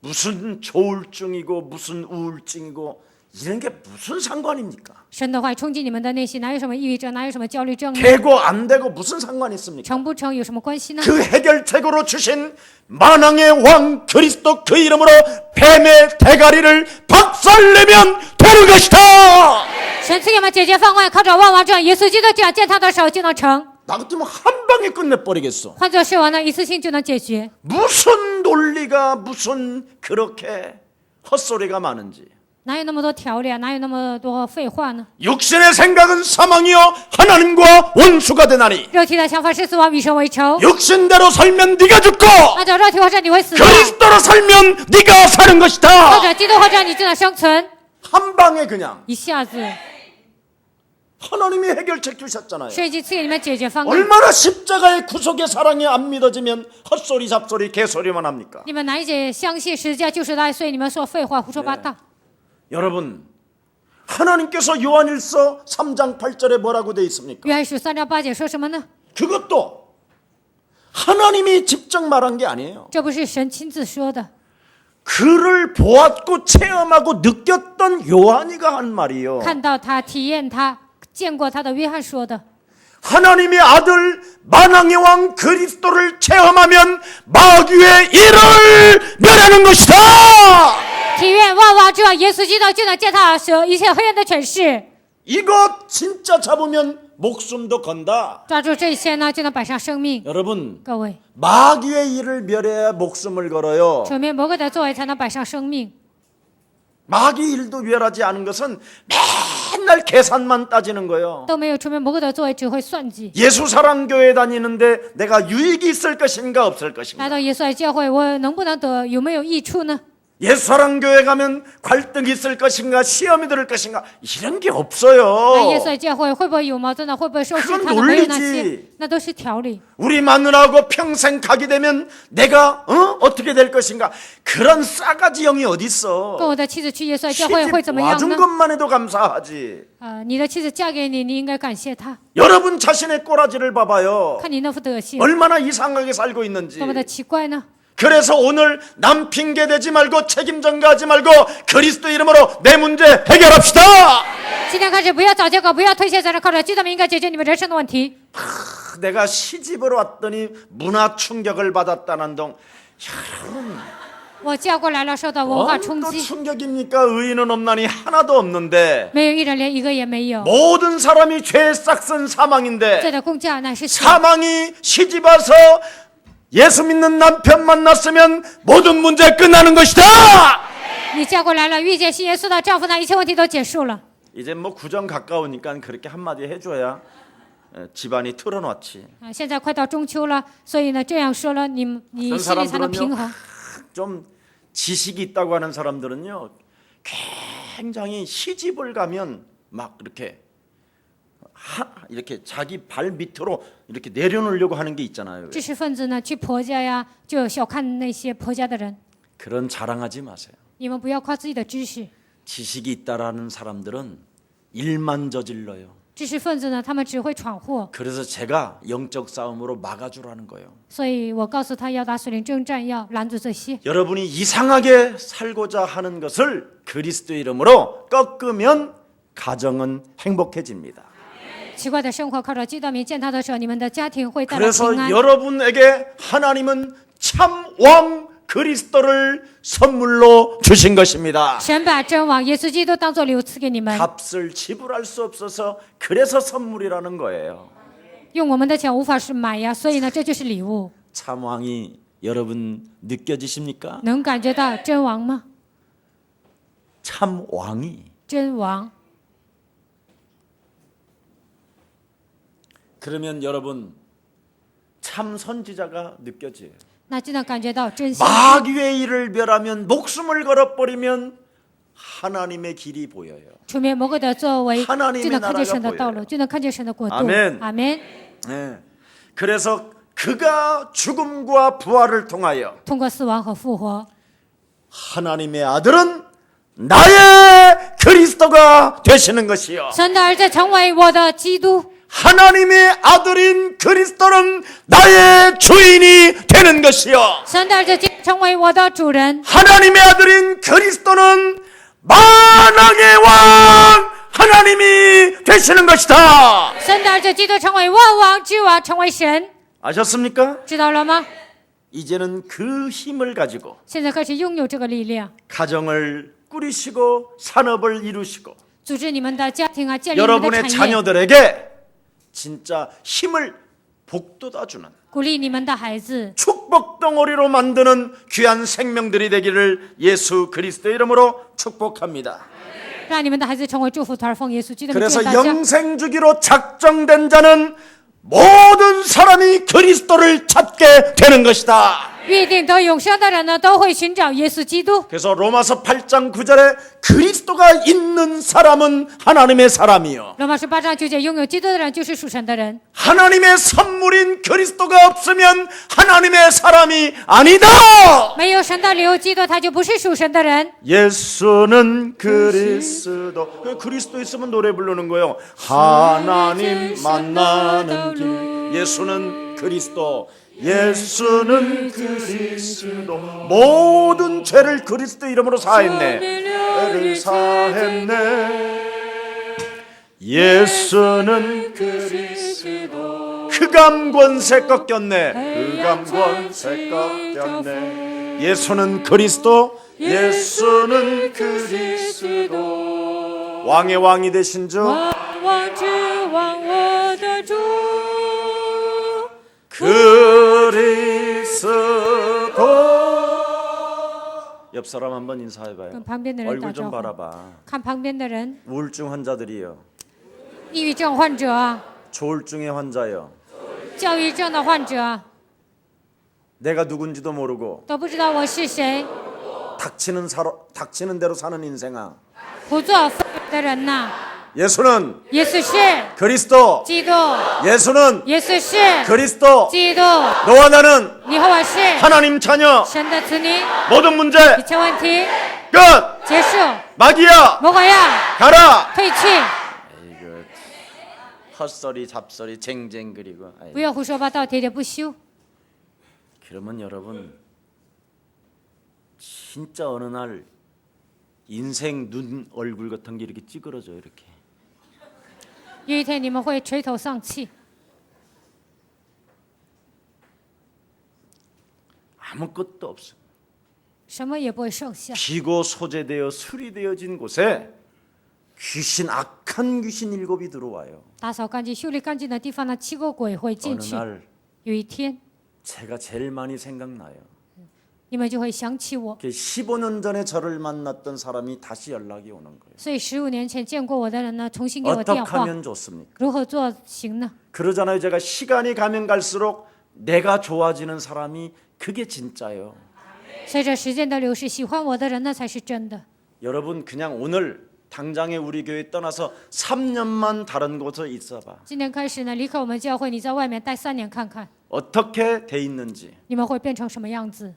무슨 조울증이고 무슨 우울증이고 이런 게 무슨 상관입니까? 神的话冲击你们的内心，哪有什么抑郁症，哪有什么焦虑症呢？ 되고 안 되고 무슨 상관이 있습니까? 成不成有什么关系呢？ 그 해결책으로 주신 만왕의 왕 그리스도 그 이름으로 뱀의 대가리를 박살내면 되는 것이다. 神赐给我们解决方案，靠着万王之王耶稣基督这样践踏的手就能成。 나 같으면 한 방에 끝내버리겠어. 换作是我呢，一次性就能解决。 무슨 논리가 무슨 그렇게 헛소리가 많은지. 哪有那么多条理啊？哪有那么多废话呢？ 육신의 생각은 사망이요 하나님과 원수가 되나니 肉体的想法是死亡，与神为仇。 육신대로 살면 네가 죽고 按照肉体活着，你会死亡； 그리스도로 살면 네가 사는 或 것이다. 者基督活着，你就能生存。 한 방에 그냥 一下子， 하나님이 해결책 주셨잖아요. 神已经赐给你们解决方案。 얼마나 십자가의 구속의 사랑이 안 믿어지면 헛소리 잡소리 개소리만 합니까? 你们难以相信十字架就是爱，所以你们说废话、胡说八道。 여러분, 하나님께서 요한일서 3장 8절에 뭐라고 되어 있습니까? 约翰书3章8节说什么呢？ 그것도 하나님이 직접 말한 게 아니에요. 这不是神亲自说的， 그를 보았고 체험하고 느꼈던 요한이가 한 말이에요. 看到他、体验他、见过他的约翰说的。 하나님의 아들 만왕의 왕 그리스도를 체험하면 마귀의 일을 멸하는 것이다. 体验万王之王耶稣基督，就能践踏一切黑暗的权势。 이거 진짜 잡으면 목숨도 건다. 抓住这些呢，就能摆上生命。 여러분, 各位， 마귀의 일을 멸해야 목숨을 걸어요. 除灭魔鬼的作为，才能摆上生命。 마귀 일도 멸하지 않은 것은 맨날 계산만 따지는 거예요. 都没有除灭魔鬼的作为，只会算计。 예수사랑교회 다니는데 내가 유익이 있을 것인가 없을 것인가. 来到耶稣爱教会，我能不能得有没有益处呢？ 예수사랑교회 가면 갈등이 있을 것인가, 시험이 들을 것인가, 이런 게 那耶 없어요. 稣教会会不会有矛盾呢？会不会受试 그건 探呢？没有那 논리지 些，那都是条理。 우리 마누라하고 평생 가게 되면 내가 어떻게 될 것인가, 그런 싸가지 형이 어디 跟 있어. 我的妻子去耶稣教会会 시집 怎么样 와준 呢？ 것만 해도 감사하지. 你的妻子嫁给你，你应该感谢她， 여러분 자신의 꼬라지를 봐봐요. 看你那副德行， 얼마나 이상하게 살고 있는지. 多么的奇怪呢？ 그래서 오늘 남 핑계 대지 말고 책임 전가하지 말고 그리스도 이름으로 내 문제 해결합시다. 今天开始不要找借口，不要推卸责任，靠着基督名应该解决你们人生的问题。 내가 시집을 왔더니 문화 충격을 받았다는 동. 我嫁过来了，受到文化冲 또 击， 충격입니까? 의인은 없나니 하나도 없는데 没有一人，连一个也没有。 모든 사람이 죄에 싹슨 罪 사망인데 的工价乃是死。 사망이 시집 와서 예수 믿는 남편 만났으면 모든 문제 끝나는 것이다. 你嫁过来了，遇见信耶稣的丈夫呢，一切问题都结束了。 이제 뭐 구정 가까우니까 그렇게 한마디 해줘야 집안이 틀어놨지. 现在快到中秋了，所以呢，这样说了，你心里才能平衡。 좀 지식이 있다고 하는 사람들은요, 굉장히 시집을 가면 막 이렇게 자기 발 밑으로 이렇게 내려놓으려고 하는 게 있잖아요. 知识分子呢，去婆家呀，就小看那些婆家的人。 그런 자랑하지 마세요. 你们不要夸自己的知识。 지식이 있다라는 사람들은 일만 저질러요. 知识分子呢，他们只会闯祸， 그래서 제가 영적 싸움으로 막아주라는 거예요. 所以我告诉他要打属灵征战，要拦阻这些。 여러분이 이상하게 살고자 하는 것을 그리스도 이름으로 꺾으면 가정은 행복해집니다. 奇怪的生活靠着基督名践踏的时候，你们的家庭会带来 그래서 平安。 여러분에게 하나님은 참 왕 그리스도를 선물로 주신 것입니다. 神把真王耶稣基督当作礼物赐给你们， 값을 지불할 수 없어서 그래서 선물이라는 거예요. 用我们的钱无法是买呀，所以呢，这就是礼物。 참 왕이 여러분 느껴지십니까? 能感觉到真王吗？ 참 왕이. 真王。 그러면 여러분 참 선지자가 느껴져요. 那就能感觉到真相。 마귀의 일을 멸하면 목숨을 걸어버리면 하나님의 길이 보여요. 除灭魔鬼的作为， 하나님의 就能看见神的 나라가 道路， 보여요. 就能看见神的国度。 아멘 阿门。 네. 그래서 그가 죽음과 부활을 통하여 通过死亡和复活， 하나님의 아들은 나의 그리스도가 되시는 것이요. 神的儿子成为我的基督， 하나님의 아들인 그리스도는 나의 주인이 되는 것이요. 神的儿子成为我的主人， 하나님의 아들인 그리스도는 만왕의 왕 하나님이 되시는 것이다. 神的儿子基督成为万王之王，成为神， 아셨습니까? 知道了吗？ 이제는 그 힘을 가지고 现在开始拥有这个力量， 가정을 꾸리시고 산업을 이루시고 组织你们的家庭啊，建立你们的 여러분의 产业， 자녀들에게 진짜 힘을 복돋아 주는 鼓励你们的孩子， 축복 덩어리로 만드는 귀한 생명들이 되기를 예수 그리스도 이름으로 축복합니다. 让你们的孩子成为祝福团，奉耶稣基督的名 그래서 祝大家。 영생 주기로 작정된 자는 모든 사람이 그리스도를 찾게 되는 것이다. 预定得永生的人呢，都会寻找耶稣基督。 그래서 로마서 8장 9절에 그리스도가 있는 사람은 하나님의 사람이요. 罗马书8章9节，拥有基督的人就是属神的人。 하나님의 선물인 그리스도가 없으면 하나님의 사람이 아니다. 没有神的礼物，基督他就不是属神的人。 예수는 그리스도. 그리스도 있으면 노래 부르는 거예요. 하나님 만나는 길. 예수는 그리스도. 예수는 그리스도. 모든 죄를 그리스도 이름으로 사했네. 죄를 사했네. 예수는 그리스도. 흑암 권세 꺾였네. 흑암 권세 꺾였네. 예수는 그리스도. 예수는 그리스도. 왕의 왕이 되신 주 王之王，我的主。 그리스도. 옆 사람 한번 인사해봐요. 跟旁边的人打 얼굴 招 좀 呼， 바라봐. 看旁边的人， 우울증 환자들이요. 抑郁症患者、 조울증의 환자요. 焦虑症的患者， 내가 누군지도 모르고 都不知道我是谁， 다 닥치는 대로 사는 인생아. 不做分的人呐， 예수는 耶稣是 그리스도. 基督， 예수는 耶稣是 그리스도. 基督， 너와 나는 你和我是 하나님 자녀. 神的子女， 모든 문제 一切问题 끝. 结束， 마귀야 魔鬼呀， 가라. 退去， 이거 헛소리 잡소리 쟁쟁그리고. 不要胡说八道，喋喋不休。 그러면 여러분 진짜 어느 날 인생 눈 얼굴 같은 게 이렇게 찌그러져 이렇게. 有一天你们会垂头丧气， 아무것도 없어. 什么也不会剩下。 비고 소재되어 수리되어진 곳에 귀신 악한 귀신 7이 들어와요. 打扫干净、修理干净的地方呢，7个鬼会进 어느 去。 날 有一天， 제가 제일 많이 생각나요. 你们就会想起我。 15년 전에 저를 만났던 사람이 다시 연락이 오는 거예요. 所以15年前见过我的人呢，重新给我 어떻게 电话， 하면 좋습니까? 如何做行呢？ 그러잖아요. 제가 시간이 가면 갈수록 내가 좋아지는 사람이 그게 진짜예요. 随着时间的流逝，喜欢我的人那才是真的。 여러분 그냥 오늘 당장에 우리 교회 떠나서 3년만 다른 곳에 있어봐. 今天开始呢，离开我们教会，你在外面待3年看看， 어떻게 돼 있는지. 你们会变成什么样子？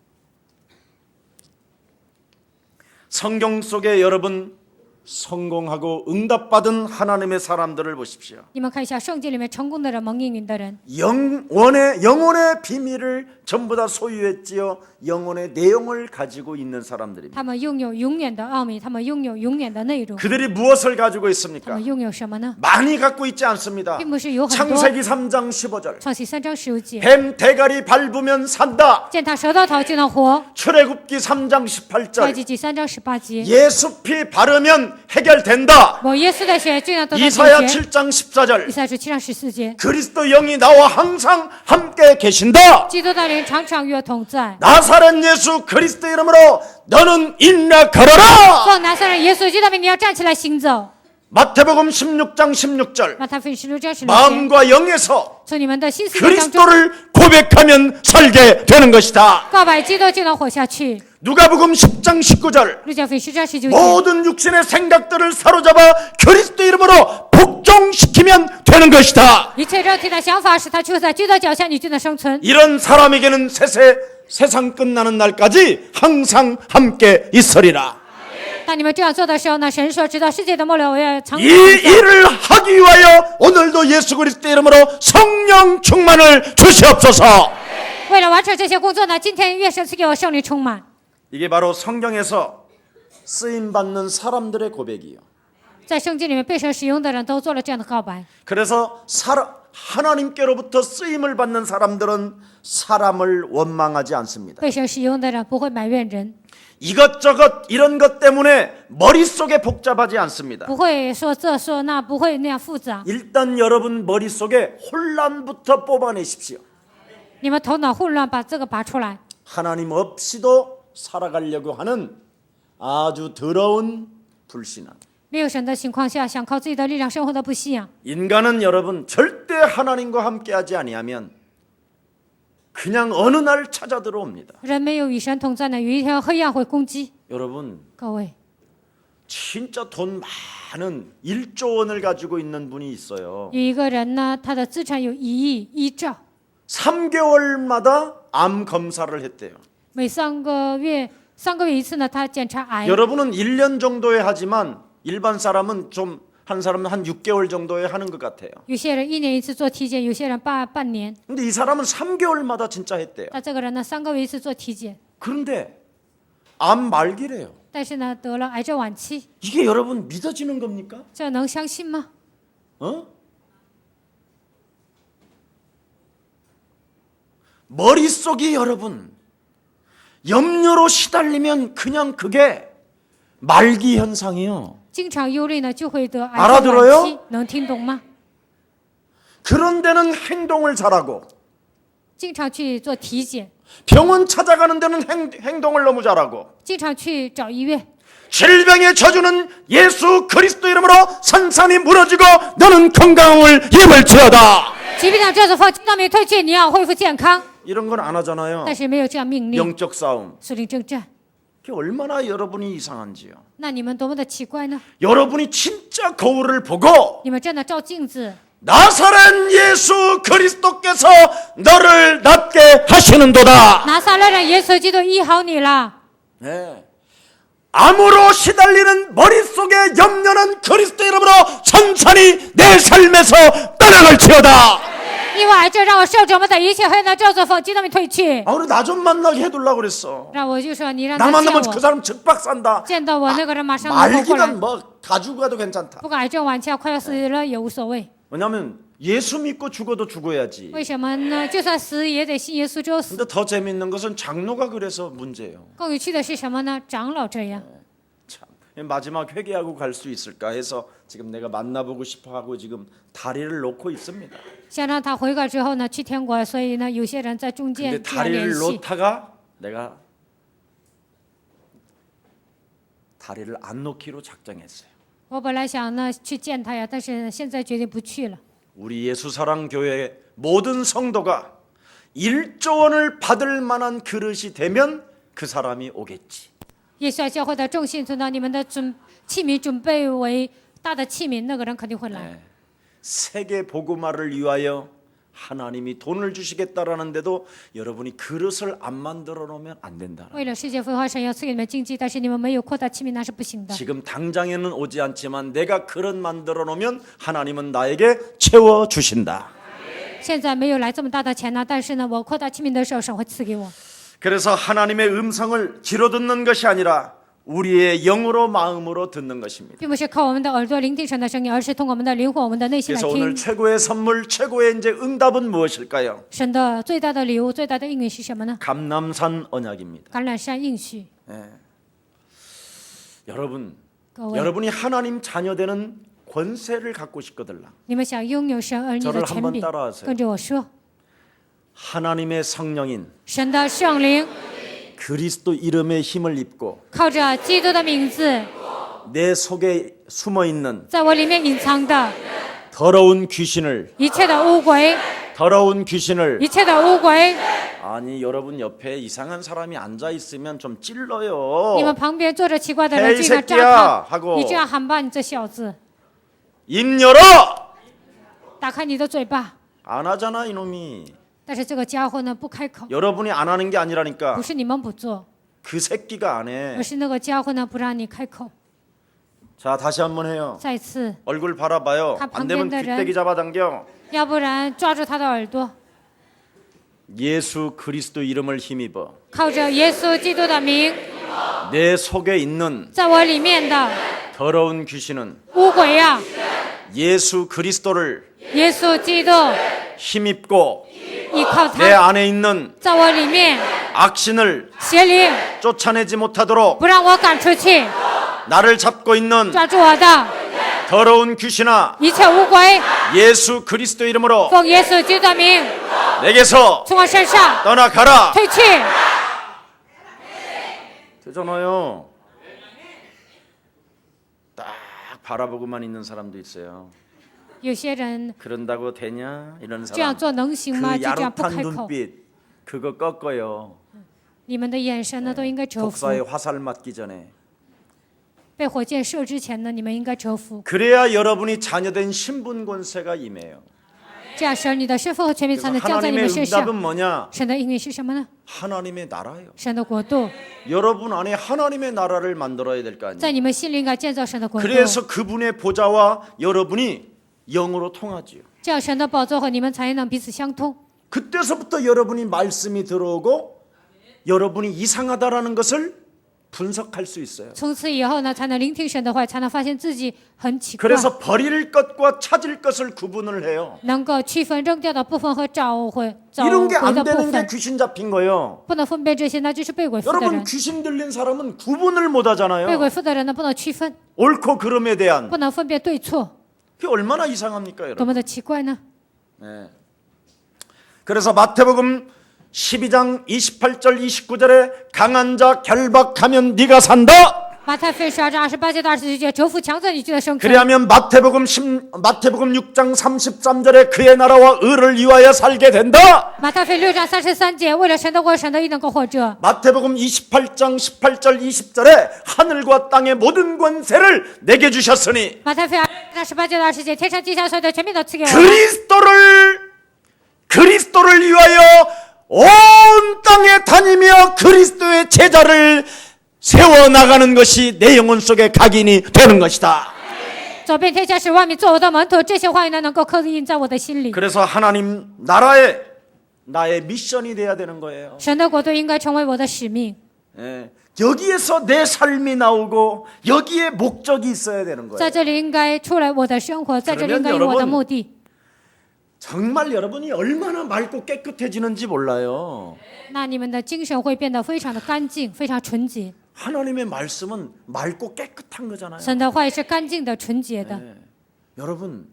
성경 속에 여러분 성공하고 응답받은 하나님의 사람들을 보십시오. 你们看一下圣经里面成功的人、蒙应允的人， 영혼의 비밀을 전부 다 소유했지요. 영혼의 내용을 가지고 있는 사람들입니다. 他们拥有永远的奥秘，他们拥有永远的内容。 그들이 무엇을 가지고 他 있습니까? 们拥有什么呢？ 많이 갖고 있지 않습니다. 并不是有很多。 창세기 3장 15절. 创世3章15节， 뱀 대가리 밟으면 산다. 践踏舌头头就能活。 출애굽기 3장 创 18절. 世纪3章18节， 예수 피 바르면 해결된다. 我耶稣的血就能得到解 이사야 决。 7장 14절. 以赛亚书7章14节， 그리스도 영이 나와 항상 함께 계신다. 基督的灵常常与我同在。 나사렛 예수 그리스도 이름으로 너는 일어나 걸어라. 奉拿撒勒耶稣基督的名，你要站起来行走。 마태복음 16장 16절. 马太福音16章16节， 마음과 영에서 从你们的心思意当中 그리스도를 고백하면 살게 되는 것이다. 告白基督，就能活下去。 누가복음 10장 19절. 路加福音10章19节， 모든 육신의 생각들을 사로잡아 그리스도 이름으로 복종시키면 되는 것이다. 一切肉体的想法使他处在基督的脚下，你就能生存。 이런 사람에게는 세상 끝나는 날까지 항상 함께 있으리라. 当你们这样做的时候呢，神说，直到世界的末了，我要常 이 일을 하기 위하여 오늘도 예수 그리스도 이름으로 성령 충만을 주시옵소서. 为了完成这些工作呢，今天愿神赐给我圣灵充满。 이게 바로 성경에서 쓰임 받는 사람들의 고백이에요. 在圣经里面被神使用的人都做了这样的告白。 그래서 하나님께로부터 쓰임을 받는 사람들은 사람을 원망하지 않습니다. 被神使用的人不会埋怨人， 이것저것 이런 것 때문에 머릿속에 복잡하지 않습니다. 不会说这说那，不会那样复杂。 일단 여러분 머릿속에 혼란부터 뽑아내십시오. 你们头脑混乱，把这个拔出来。 하나님 없이도 살아가려고 하는 아주 더러운 불신앙. 没有神的情况下，想靠自己的力量生活的不信仰。 인간은 여러분 절대 하나님과 함께하지 아니하면 그냥 어느 날 찾아 들어옵니다. 人没有与神同在呢，有一天黑暗会攻击。 여러분 各位， 진짜 돈 많은 1조 원을 가지고 있는 분이 있어요. 有一个人呢，他的资产有1亿1兆， 3개월마다 암 검사를 했대요. 每3个月一次呢，他检查癌。 여러분은 1년 정도에 하지만 일반 사람은 좀 한 사람은 한 6개월 정도에 하는 것 같아요. 有些人1年一次做体检，有些人半年。 근데 이 사람은 3개월마다 진짜 했대요. 那这个人呢，3个月一次做体检， 그런데 암 말기래요. 但是呢，得了癌症晚期， 이게 여러분 믿어지는 겁니까? 这能相信吗？ 머릿속이 여러분 염려로 시달리면 그냥 그게 말기 현상이에요. 经常忧虑呢，就会得癌症 알아들어요 晚期，能听懂吗？ 그런 데는 행동을 잘하고 经常去做体检， 병원 찾아가는 데는 행동을 너무 잘하고 经常去找医院。 질병의 저주는 예수 그리스도 이름으로 산산이 무너지고 너는 건강을 입을지어다. 疾病的这种风经常没退去，你要恢复健康， 이런 건 안 하잖아요. 但是没有这样命令。 영적 싸움. 属灵征战， 그게 얼마나 여러분이 이상한지요. 那你们多么的奇怪呢？ 여러분이 진짜 거울을 보고 你们真的照镜子， 나사렛 예수 그리스도께서 너를 낫게 하시는도다. 拿撒勒人耶稣基督医好你了。 네. 암으로 시달리는 머릿속의 염려는 그리스도 이름으로 천천히 내 삶에서 떠나갈지어다. 因为癌症让我受折磨的一切黑暗照作否极都没退去。 아, 우리 나 좀 만나게 해둘라 그랬어. 让我就说你让 나 他见 만나면 그 我， 사람 즉박 산다. 见到我那个人马上能活过来， 말기는 뭐 다 죽어도 괜찮다. 不管癌症晚期快要死了也无所谓。 왜냐하면 예수 믿고 죽어도 죽어야지. 为什么呢？就算死也得信耶稣之后死。 근데 더 재밌는 것은 장로가 그래서 문제예요. 更有趣的是什么呢？长老这样。 참, 마지막 회개하고 갈 수 있을까 해서 지금 내가 만나보고 싶어하고 지금 다리를 놓고 있습니다. 想让他悔改之后呢，去天国，所以呢，有些人在中 근데 间这样联 다리를 系。 놓다가 내가 다리를 안 놓기로 작정했어요. 我本来想呢去见他呀，但是现在决定不去了。 우리 예수사랑교회 모든 성도가 1조 원을 받을 만한 그릇이 되면 그 사람이 오겠지. 耶稣爱教会的众信徒呢，你们的器皿准备为大的器皿，那个人肯定会来。 네. 세계 복음화를 위하여 하나님이 돈을 주시겠다라는데도 여러분이 그릇을 안 만들어 놓으면 안 된다. 为了世界复化，神要赐给你们经济，但是你们没有扩大器皿，那是不行的。 지금 당장에는 오지 않지만 내가 그릇 만들어 놓으면 하나님은 나에게 채워 주신다. 现在没有来这么大的钱呢，但是呢，我扩大器皿的时候，神会赐给我。 그래서 하나님의 음성을 귀로 듣는 것이 아니라 우리의 영으로 마음으로 듣는 것입니다. 并不是靠我们的耳朵聆听神的声音，而是通过我们的灵魂、我们的内心来 그래서 오늘 听。 최고의 선물, 최고의 이제 응답은 무엇일까요? 神的最大的礼物、最大的应许是什么呢？ 감람산 언약입니다. 橄榄山应许。 여러분, 各位， 여러분이 하나님 자녀되는 권세를 갖고 싶거들라. 你们想拥有神儿女的 저를 权 한번 柄， 따라하세요. 跟着我说， 하나님의 성령인 神的圣灵 그리스도 이름의 힘을 입고 靠着基督的名字， 내 속에 숨어 있는 在我里面隐藏的 더러운 귀신을 一切的污鬼， 더러운 귀신을 一切的污鬼， 아니 여러분 옆에 이상한 사람이 앉아 있으면 좀 你们 찔러요. 旁边坐着奇怪的人 헤이 就应该 새끼야 扎他， 하고 你这样喊吧，你这小子， 입 열어. 打开你的嘴巴。 안 하잖아 이놈이. 但是这个家伙呢不开口， 여러분이 안 하는 게 아니라니까. 不是你们不做， 그 새끼가 안 해. 而是那个家伙呢不让你开口。 자 다시 한번 해요. 再次， 얼굴 바라봐요. 다 안 되면 방변들은- 귀때기 잡아당겨. 要不然抓住他的耳朵， 예수 그리스도 이름을 힘입어 靠着耶稣基督的名， 내 속에 있는 在我里面的 더러운 귀신은 污鬼呀、 예수 그리스도를 耶稣基督， 힘입고 依靠 내 他， 안에 있는 在我里面 악신을 邪灵 쫓아내지 못하도록 不让我赶出去， 나를 잡고 있는 抓住我的 더러운 귀신아 一切污鬼， 예수 그리스도 이름으로 奉耶稣基督的名 내게서 从我身上 떠나가라. 退去。 되잖아요. 딱 바라보고만 있는 사람도 있어요. 有些人 그런다고 되냐? 이런 这样 사람. 做能行吗？ 그 就这样不 야릇한 开口， 눈빛 그거 꺾어요. 你们的眼神呢都应该折服。 독사에 화살 맞기 전에. 被火箭射之前呢，你们应该折服， 그래야 여러분이 자녀된 신분 권세가 임해요. 这样神你的身份和权柄 그래서 才能降在你 하나님의 们身上。 응답은 뭐냐? 神的应许是什么呢？ 하나님의 나라요. 神的国度， 여러분 안에 하나님의 나라를 만들어야 될 거 아니에요. 在你们心里应该建造神的国度， 그래서 그분의 보좌와 여러분이 영으로 통하지요. 这样神的宝座和你们才能彼此相通。 그때서부터 여러분이 말씀이 들어오고 여러분이 이상하다라는 것을 분석할 수 있어요. 从此以后呢，才能聆听神的话，才能发现自己很奇怪， 그래서 버릴 것과 찾을 것을 구분을 해요. 能够区分扔掉的部分和找回 이런 게 的 안 部 되는 게 分。 귀신 잡힌 거예요. 不能分辨这些，那就是被鬼附的 여러분 人。 귀신 들린 사람은 구분을 못 被 하잖아요. 鬼附的人呢，不能区分， 옳고 그름에 대한 不能分辨对错， 그게 얼마나 이상합니까, 多 여러분? 么的奇怪呢？ 네. 그래서 마태복음 12장 28절 29절에 강한 자 결박하면 네가 산다. 马太福音12章28节到29节，仇富强者，你就得生存。 그리하면 마태복음 6장 33절에 그의 나라와 의를 위하여 살게 된다. 马太福音6章33节，为了神的国、神的义能够活着。 마태복음 28장 18절 20절에 하늘과 땅의 모든 권세를 내게 주셨으니 马太福音2章18节到20节，天上地下所有的权柄都赐给我。 그리스도를 위하여 온 땅에 다니며 그리스도의 제자를 세워나가는 것이 내 영혼 속에 각인이 되는 것이다. 走遍天下使万民做我的门徒，这些话语呢能够刻印在我的心里。 그래서 하나님 나라의 나의 미션이 돼야 되는 거예요. 神的国度应该成为我的使命， 예, 여기에서 내 삶이 나오고 여기에 목적이 있어야 되는 在 거예요. 这里应该出来我的生活，在这里应该有我的目的。 정말 여러분이 얼마나 맑고 깨끗해지는지 몰라요. 那你们的精神会变得非常的干净，非常纯洁。 하나님의 말씀은 맑고 깨끗한 거잖아요. 神的话语是干净的、纯洁的。 여러분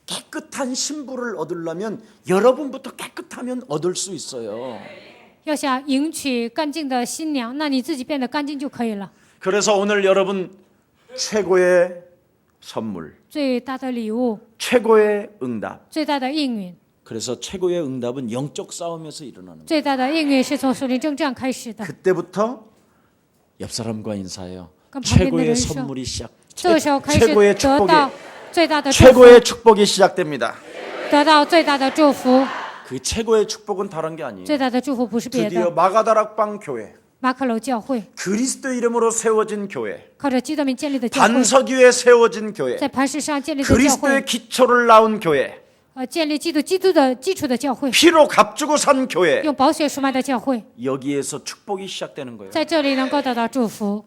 깨끗한 신부를 얻으려면 여러분부터 깨끗하면 얻을 수 있어요. 要想迎娶干净的新娘，那你自己变得干净就可以了。 그래서 오늘 여러분 최고의 선물, 最大的礼物， 최고의 응답. 最大的应允， 그래서 최고의 응답은 영적 싸움에서 일어나는 거예요. 最大的应允是从属灵征战开始的。 그때부터 옆 사람과 인사해요. 그럼旁边的 최고의 人说， 선물이 시작. 这个时候开始 최고의 得到 축복이 最大的祝福， 최고의 축복이 시작됩니다. 得到最大的祝福。 그 최고의 축복은 다른 게 아니에요. 最大的祝福不是别 드디어 的， 마가다락방 교회, 马可楼教会 그리스도 이름으로 세워진 교회, 靠着基督名建立的教会， 반석 위에 세워진 교회, 在磐石上建立的教 그리스도의 会， 기초를 낳은 교회, 建立基督的基础的教会， 피로 값주고 산 교회. 用宝血赎买的教会， 여기에서 축복이 시작되는 거예요. 在这里能够得到祝福。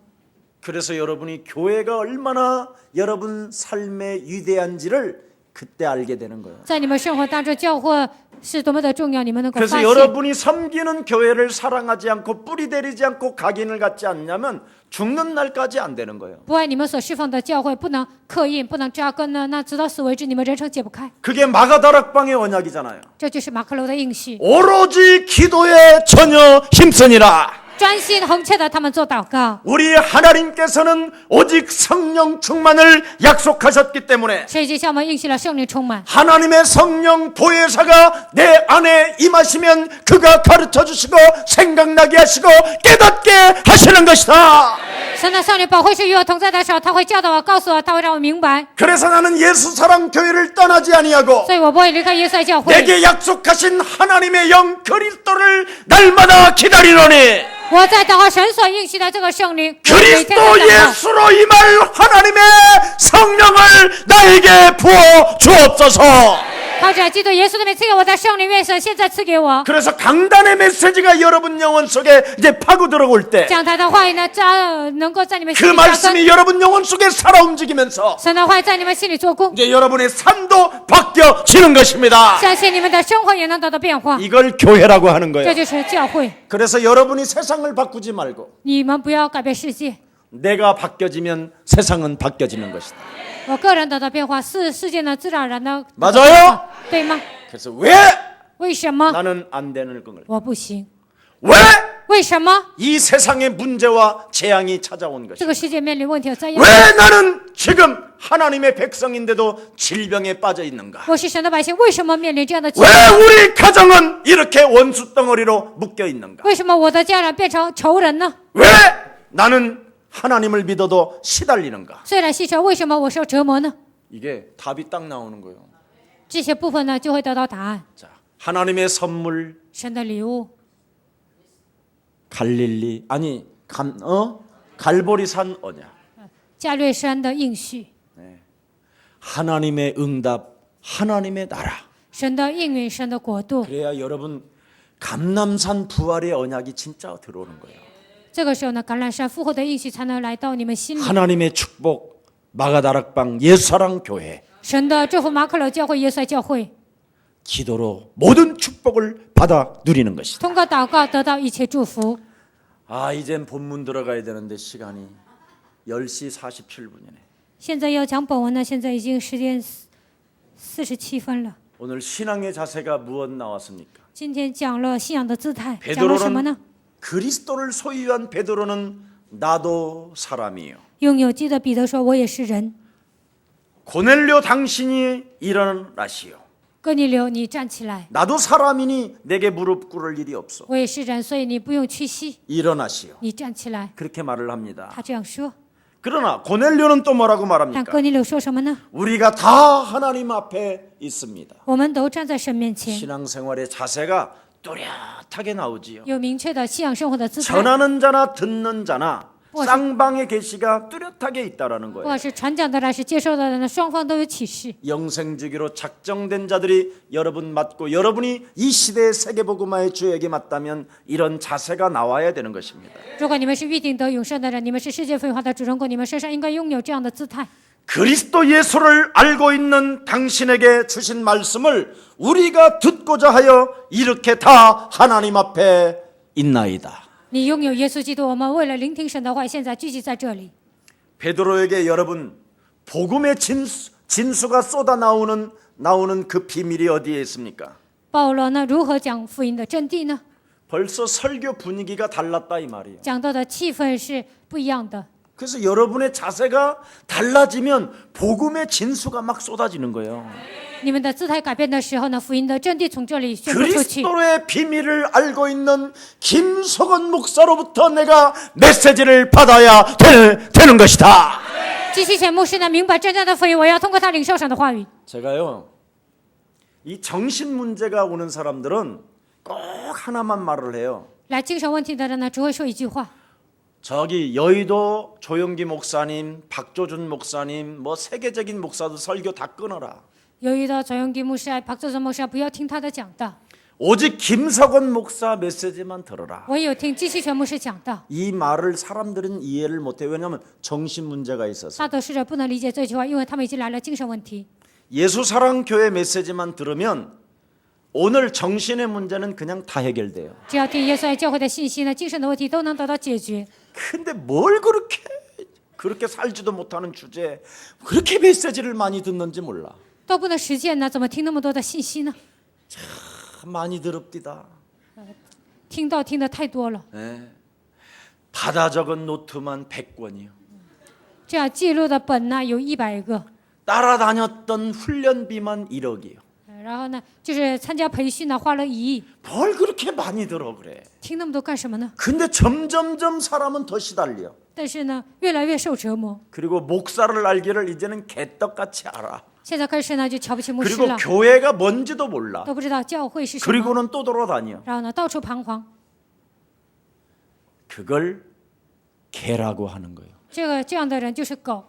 그래서 여러분이 교회가 얼마나 여러분 삶에 위대한지를 그때 알게 되는 거예요. 在你们生活当中，教会是多么的重要，你们能够 그래서 发现。 여러분이 섬기는 교회를 사랑하지 않고 뿌리 내리지 않고 각인을 갖지 않냐면 죽는 날까지 안 되는 거예요. 不爱你们所侍奉的教会，不能刻印，不能扎根呢，那直到死为止，你们人生解不开。 그게 마가다락방의 언약이잖아요. 这就是马可楼的应许， 오로지 기도에 전혀 힘쓰니라. 专心恒切的他们做祷告。 우리 하나님께서는 오직 성령 충만을 약속하셨기 때문에 神已经向我们应许了圣灵充满， 하나님의 성령 보혜사가 내 안에 임하시면 그가 가르쳐 주시고 생각나게 하시고 깨닫게 하시는 것이다. 神的圣灵保惠师与我同在的时候，他会教导我，告诉我，他会让我明白。 그래서 나는 예수 사랑 교회를 떠나지 아니하고 所以我不会离开耶稣爱教会。 내게 약속하신 하나님의 영 그리스도를 날마다 기다리노니 我在祷告神所应许的这个圣灵，我每天在 그리스도 祷告。 예수로 임할 하나님의 성령을 나에게 부어 주옵소서. 靠着基督耶稣的名赐给我的圣灵，愿神现在赐给我。 그래서 강단의 메시지가 여러분 영혼 속에 이제 파고 들어올 때 그 讲台的话语呢，能够在你们心里扎根。 말씀이 여러분 영혼 속에 살아 움직이면서 神的话语在你们心里做工， 이제 여러분의 삶도 바뀌어지는 것입니다. 相信你们的生活也能得到变化。 이걸 교회라고 하는 这 거예요. 就是教会。 그래서 여러분이 세상을 바꾸지 말고 你们不要改变世界， 내가 바뀌어지면 세상은 바뀌어지는 것이다. 我个人得到变化，世界呢自然而然的， 맞아요? 对吗？ 그래서 왜 为什么 나는 안 되는 걸? 我不行？ 왜 为什么 이 세상의 문제와 재앙이 찾아온 这 것이다. 个世界面临问题和灾殃？ 왜 나는 지금 하나님의 백성인데도 질병에 빠져 있는가? 我是神的百姓，为什么面临这样的情 왜 况？ 우리 가정은 이렇게 원수 덩어리로 묶여 있는가? 为什么我的家人变成仇人呢？ 왜 나는 하나님을 믿어도 시달리는가? 虽然牺牲，为什么我受折磨呢？ 이게 답이 딱 나오는 거예요. 这些部分呢就会得到答案。 자, 하나님의 선물 神的礼物， 갈릴리 아니 갈보리산 언약. 加略山的应许， 하나님의 응답, 하나님의 나라. 神的应允，神的国度。 그래야 여러분 감남산 부활의 언약이 진짜 들어오는 거예요. 这个时候呢，橄榄山复活的应许才能来到你们心里。 하나님의 축복, 마가다락방 예수사랑 교회. 神的祝福，马可楼教会、耶稣爱教会， 기도로 모든 축복을 받아 누리는 것이다. 通过祷告得到一切祝福。 아, 이젠 본문 들어가야 되는데 시간이 10시 47분이네. 现在要讲本文呢，现在已经时间47分了。 오늘 신앙의 자세가 무엇 나왔습니까? 今天讲了信仰的姿态，讲了什么呢？ 그리스도를 소유한 베드로는 나도 사람이요. 拥有记得彼得说：“我也是人。 고넬료 당신이 일어나시오. 哥尼流，你站起来， 나도 사람이니 내게 무릎 꿇을 일이 없어. 我也是人，所以你不用屈膝， 일어나시오. 你站起来。 그렇게 말을 합니다. 他这样说， 그러나 고넬료는 또 뭐라고 但 말합니까? 哥尼流说什么呢？ 우리가 다 하나님 앞에 있습니다. 我们都站在神面前， 신앙생활의 자세가 또렷하게 나오지요. 有明确的信仰生活的姿态。 전하는 자나 듣는 자나 무엇이- 쌍방의 계시가 뚜렷하게 있다라는 不 거예요. 管是传讲的人，是接受的人呢，双方都有启示。 영생주기로 작정된 자들이 여러분 맞고 여러분이 이 시대의 세계복음화의 주역이 맞다면 이런 자세가 나와야 되는 것입니다. 如果你们是预定得永生的人，你们是世界分化的主人公，你们身上应该拥有这样的姿态。 그리스도 예수를 알고 있는 당신에게 주신 말씀을 우리가 듣고자 하여 이렇게 다 하나님 앞에 있나이다. 你拥有耶稣基督，我们为了聆听神的话，现在聚集在这里。 베드로에게 여러분 복음의 진수가 쏟아 나오는 그 비밀이 어디에 있습니까? 保罗呢，如何讲福音的真谛呢？ 벌써 설교 분위기가 달랐다 이 말이에요. 讲到的气氛是不一样的。 그래서 여러분의 자세가 달라지면 복음의 진수가 막 쏟아지는 거예요. 你们的姿态改变的时候呢，福音的真谛从这里宣布出去。 그리스도의 비밀을 알고 있는 김석원 목사로부터 내가 메시지를 받아야 되는 것이다. 继续前牧师呢，明白真正的福音，我要通过他领受神的话语。 제가요, 이 정신 문제가 오는 사람들은 꼭 하나만 말을 해요. 来精神问题的人呢，只会说一句话： 저기 여의도 조영기 목사님, 박조준 목사님, 뭐 세계적인 목사들 설교 다 끊어라. 由于到左永基牧师、박조선牧师，不要听他的讲道， 오직 김석원 목사 메시지만 들어라. 唯有听季希全牧师讲道。 이 말을 사람들은 이해를 못해요. 왜냐하면 정신 문제가 있어서. 大多数人不能理解这句话，因为他们已经来了精神问题。 예수사랑교회 메시지만 들으면 오늘 정신의 문제는 그냥 다 해결돼요. 只要听耶稣爱教会的信息呢，精神的问题都能得到解决。 근데 뭘 그렇게 살지도 못하는 주제에 그렇게 메시지를 많이 듣는지 몰라. 都不能实践呢，怎么听那么多的信息呢？ 많이 더럽디다. 听得太多了。 네. 받아 적은 노트만 100권이요. 这样记录的本呢有100个， 따라다녔던 훈련비만 1억이요. 然后呢，就是参加培训呢花了1亿， 뭘 그렇게 많이 들어 그래. 听那么多干什么呢？ 근데 점점점 사람은 더 시달려. 但是呢，越来越受折磨。 그리고 목사를 알기를 이제는 개떡같이 알아. 现在开始呢，就瞧不起牧师 그리고 了， 교회가 뭔지도 몰라. 都不知道教会是什么， 그리고는 또 돌아다녀. 然后呢，到处彷徨。 그걸 개라고 하는 거예요. 这样的人就是狗，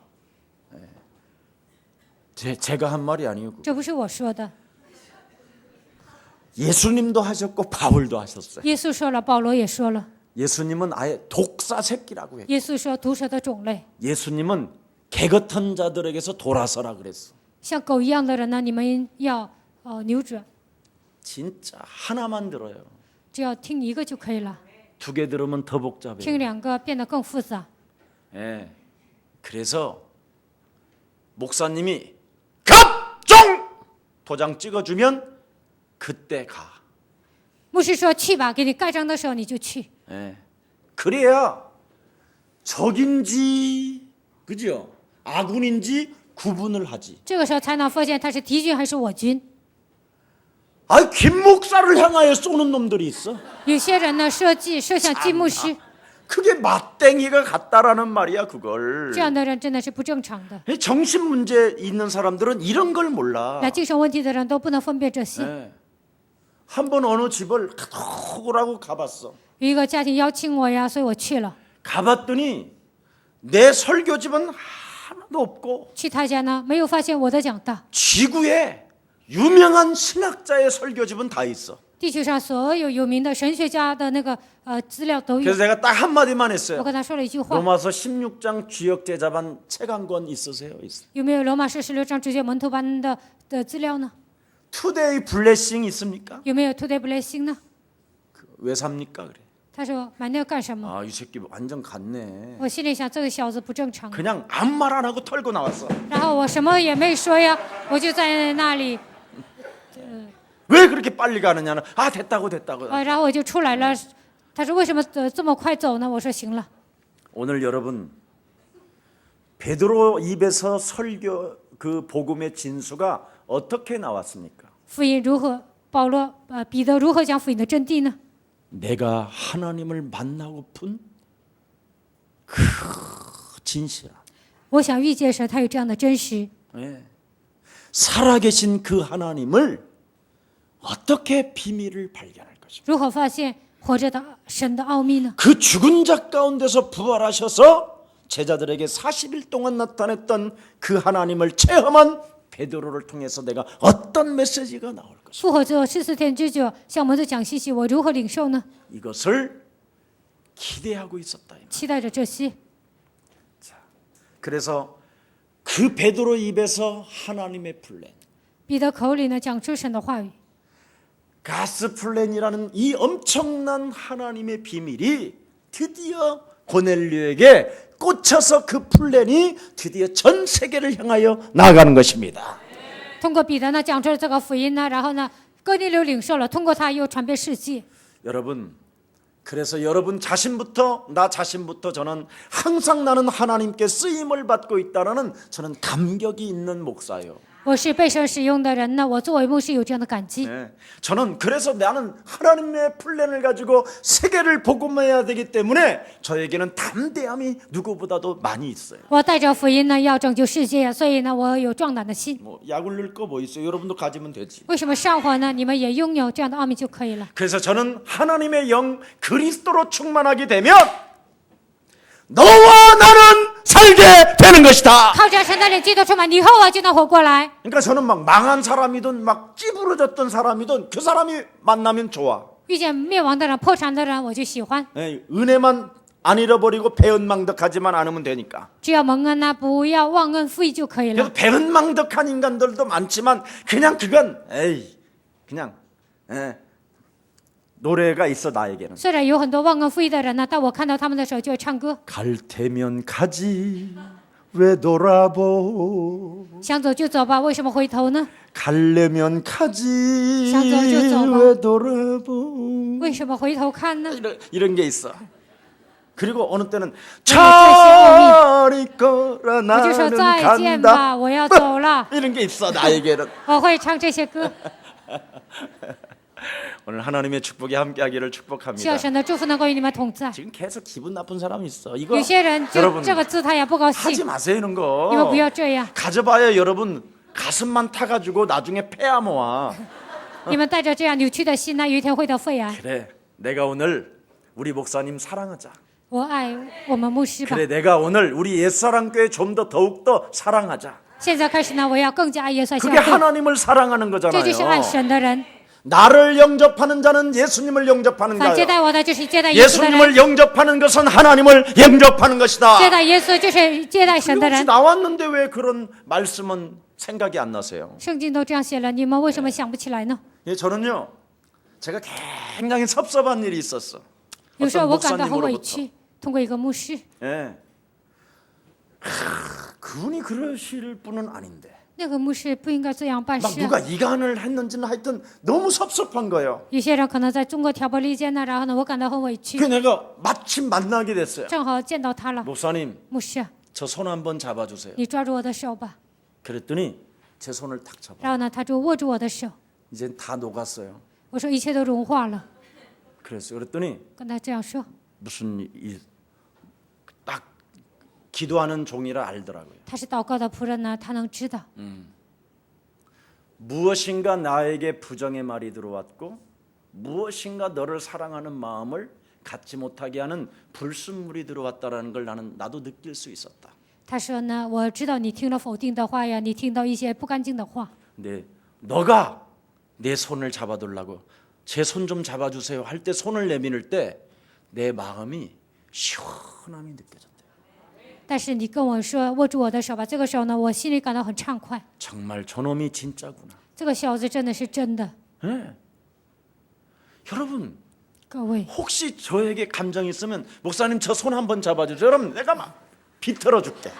제가 한 말이 아니고 这不是我说的。 예수님도 하셨고 바울도 하셨어요. 耶稣说了，保罗也说了。 예수님은 아예 독사 새끼라고 했고 耶稣说毒蛇的种类， 예수님은 개 같은 자들에게서 돌아서라 그랬어. 像狗一样的人呢，你们要扭转， 진짜 하나만 들어요. 只要听一个就可以了， 두 개 들으면 더 복잡해요. 听2个变得更复杂。 예. 그래서 목사님이 갑종 도장 찍어주면 그때 가. 牧师说去吧，给你盖章的时候你就去， 예. 그래야 적인지 그죠? 아군인지 구분을 하지. 这个时候才能发现他是敌军还是我军。 아, 김 목사를 향하여 쏘는 놈들이 있어. 有些人呢射向金牧师， 그게 맛땡이가 같다라는 말이야 그걸. 这样的人真的是不正常的。 정신 문제 있는 사람들은 이런 걸 몰라. 那精神问题的人都不能分辨这些。 예. 한번 어느 집을 가보라고 가봤어. 有一个家庭邀请我呀，所以我去了。 가봤더니 내 설교집은 하나도 없고 去他家呢，没有发现我的讲道。 지구에 유명한 신학자의 설교집은 다 있어. 地球上所有有名的神学家的那个资料都有。 그래서 내가 딱 한마디만 我 했어요. 跟他说了一句话： 로마서 16장 주역제자반 책 한 권 있으세요? 있어. 有没有罗马书16章直接门徒班的资料呢？ 투데이 블레싱 있습니까? 有没有 Today Blessing 呢？ 왜 삽니까? 그래. 他说买那个干什么？ 아, 이 새끼 완전 갔네. 我心里想这个小子不正常。 그냥 아무 말 안 하고 털고 나왔어. 然后我什么也没说呀，我就在那里， 왜 그렇게 빨리 가느냐는 아 됐다고. 然后我就出来了。他说为什么这么快走呢？我说行了。 오늘 여러분 베드로 입에서 설교 그 복음의 진수가 어떻게 나왔습니까? 福音如何？彼得如何讲福音的真谛呢？ 내가 하나님을 만나고픈 그 진실한 我想遇见神，他有这样的真实。 살아계신 그 하나님을 어떻게 비밀을 발견할 것인가? 如何发现活着的神的奥秘呢？ 그 죽은 자 가운데서 부활하셔서 제자들에게 40일 동안 나타냈던 그 하나님을 체험한 베드로를 통해서 내가 어떤 메시지가 나올 것인가? 复活之后44天之久，向我们的讲信息，我如何领受呢？ 이것을 기대하고 있었다. 期待着这些。 그래서 그 베드로 입에서 하나님의 플랜, 彼得口里呢讲出神的话语， 가스 플랜이라는 이 엄청난 하나님의 비밀이 드디어 고넬료에게 꽂혀서 그 플랜이 드디어 전 세계를 향하여 나아가는 것입니다. 通过彼得呢讲出了这个福音呢，然后呢哥尼流领受了，通过他又传遍世界。 여러분, 그래서 여러분 자신부터 나 자신부터 저는 항상 나는 하나님께 쓰임을 받고 있다는 저는 감격이 있는 목사예요. 我是被神使用的人呢，我作为牧师有这样的感激。 네, 저는 그래서 나는 하나님의 플랜을 가지고 세계를 복음해야 되기 때문에 저에게는 담대함이 누구보다도 많이 있어요. 我带着福音呢要拯救世界，所以呢我有壮胆的心。 뭐 약을 넣을 거 뭐 있어요? 여러분도 가지면 되지. 为什么上火呢？你们也拥有这样的奥秘就可以了。 그래서 저는 하나님의 영 그리스도로 충만하게 되면 너와 나는 살게 되는 것이다. 靠着神的灵基督充满，你和我就能活过来。 그러니까 저는 막 망한 사람이든 막 찌부러졌던 사람이든 그 사람이 만나면 좋아. 遇见灭亡的人、破产的人，我就喜欢。 예, 은혜만 안 잃어버리고 배은망덕하지만 않으면 되니까. 只要蒙恩呢，不要忘恩负义就可以了。 그래서 배은망덕한 인간들도 많지만 그냥 그건 에이 그냥 노래가 있어 나에게는. 虽然有很多忘恩负义的人呢，但我看到他们的时候就会唱歌。 갈 테면 가지 왜 돌아보. 想走就走吧，为什么回头呢？ 갈래면 가지 샹走就走吧。 왜 돌아보. 为什么回头看呢？ 이런 게 있어. 그리고 어느 때는 네, 잘 있거라 我就说 나는 再见 간다. 吧，我要走了。 이런 게 있어 나에게는. 我会唱这些歌， 오늘 하나님의 축복이 함께하기를 希 축복합니다. 望神的祝福能够与你们同在。 지금 계속 기분 나쁜 사람이 있어. 이거 有些人就 여러분 这个姿态也不高 하지 兴， 마세요 이런 你们 거. 不要这样。 가져봐야 여러분 가슴만 타가지고 나중에 폐암 와. 你们带着这样扭曲的心呢，有一天会得肺癌。 그래, 내가 오늘 우리 목사님 사랑하자. 我爱我们牧师吧。 그래, 내가 오늘 우리 옛사랑교회 좀 더 더욱더 사랑하자. 现在开始呢，我要更加爱耶稣教 그게 会， 하나님을 사랑하는 这就是爱 거잖아요. 神的人。 나를 영접하는 자는 예수님을 영접하는 反接 자요. 待我的就是接待耶稣的人， 예수님을 영접하는 것은 하나님을 영접하는 것이다. 接待耶稣就是接待神的 혹시 人。 나왔는데 왜 그런 말씀은 생각이 안 나세요? 圣经都这样写了，你们为什么想不起来呢？ 예, 저는요, 제가 굉장히 섭섭한 일이 있었어. 有时候 어떤 我感到很委 목사님으로부터. 屈，通过一个牧师， 예. 그분이 그러실 분은 아닌데. 那个牧师不应该这样办 막 事 누가 啊。 이간을 했는지는 하여튼 너무 섭섭한 거예요. 有些人可能在中国挑拨离间呢，然后呢，我感到很委屈 그 。 내가 마침 만나게 됐어요. 正好见到他了， 목사님, 牧师啊， 저 손 한번 잡아주세요. 你抓住我的手吧。 그랬더니 제 손을 탁 잡아. 然后呢，他就握住我的手。 이제 다 녹았어요. 我说一切都融化了， 그랬어요. 그랬더니 跟他这样说。 무슨 딱 기도하는 종이라 알더라고요. 他是祷告的仆人呢，他能知道。 무엇인가 나에게 부정의 말이 들어왔고 무엇인가 너를 사랑하는 마음을 갖지 못하게 하는 불순물이 들어왔다라는 걸 나도 느낄 수 있었다. 他说呢，我知道你听了否定的话呀，你听到一些不干净的话。 근데 너가 내 손을 잡아달라고 제 손 좀 잡아주세요 할 때 손을 내밀을 때 내 마음이 시원함이 느껴졌대요. 但是你跟我说握住我的手吧，这个时候呢，我心里感到很畅快。 정말 저놈이 진짜구나. 这个小子真的是真的。 네. 여러분 各位， 혹시 저에게 감정이 있으면 목사님 저 손 한번 잡아주세요. 여러분 내가 막 비틀어 줄게.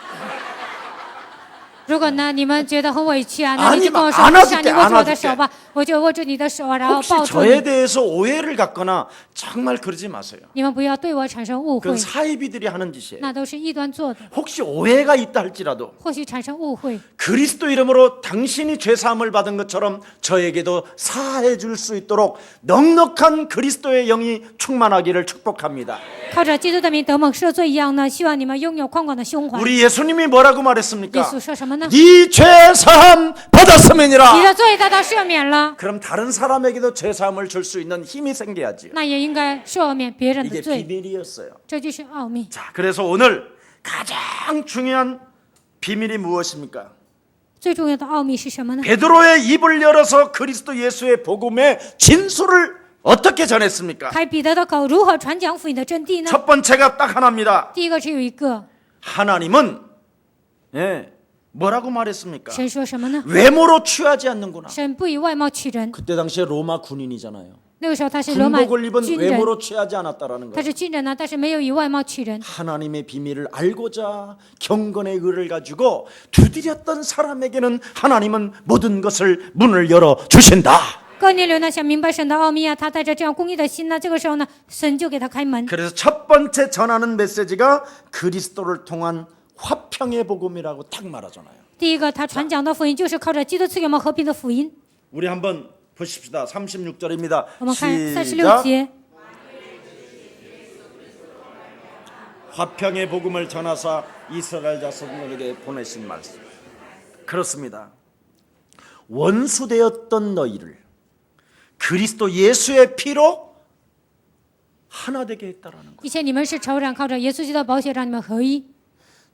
如果呢，你们觉得很委屈啊，那 아니 你就跟我说， 안아줄게 不想你握住我的手 안아줄게 吧，我就握住你的手，然后 혹시 抱住 저에 你。 대해서 오해를 갖거나 정말 그러지 마세요. 你们不要对我产生误会 그건 ， 사이비들이 하는 짓이에요. 那都是异端做的， 혹시 오해가 있다 할지라도 或许产生误会。 그리스도 이름으로 당신이 죄 사함을 받은 것처럼 저에게도 사해 줄 수 있도록 넉넉한 그리스도의 영이 충만하기를 축복합니다. 靠着基督的名得蒙赦罪一样呢，希望你们拥有宽广的胸怀。 우리 예수님이 뭐라고 耶 말했습니까? 稣说什么呢？ 네 죄 사함 你 받았음이니라. 的罪得到赦免了， 그럼 다른 사람에게도 죄 사함을 줄 수 있는 힘이 생겨야지요. 那也应该赦免别人的 이게 罪， 비밀이었어요. 这就是奥秘。 자, 그래서 오늘 가장 중요한 비밀이 무엇입니까? 最重要的奥秘是什么呢？ 베드로의 입을 열어서 그리스도 예수의 복음의 진수를 어떻게 전했습니까? 开彼得的口，如何传讲福音的真谛呢？ 첫 번째가 딱 하나입니다. 第一个只有一个， 하나님은 뭐라고 말했습니까? 神说什么呢？ 외모로 취하지 않는구나. 神不以外貌取人。 그때 당시에 로마 군인이잖아요. 那个时候他是罗马 군복을 입은 军人， 외모로 취하지 않았다라는 他 거예요. 是军人呢，但是没有以外貌取人。 하나님의 비밀을 알고자 경건의 의를 가지고 두드렸던 사람에게는 하나님은 모든 것을 문을 열어 주신다. 哥尼流呢想明白神的奥秘啊，他带着这样公义的心呢，这个时候呢，神就给他开门。 그래서 첫 번째 전하는 메시지가 그리스도를 통한 화평의 복음이라고 딱 말하잖아요. 第一个，他传讲的福音就是靠着基督赐给我们和平的福音。 우리 한번 보십시다. 36절입니다. 我们看36 시작. 节， 화평의 복음을 전하사 이스라엘 자손들에게 보내신 말씀. 그렇습니다. 원수되었던 너희를 그리스도 예수의 피로 하나 되게 했다라는 것. 以前你们是仇人，靠着耶稣基督的宝血让你们合一。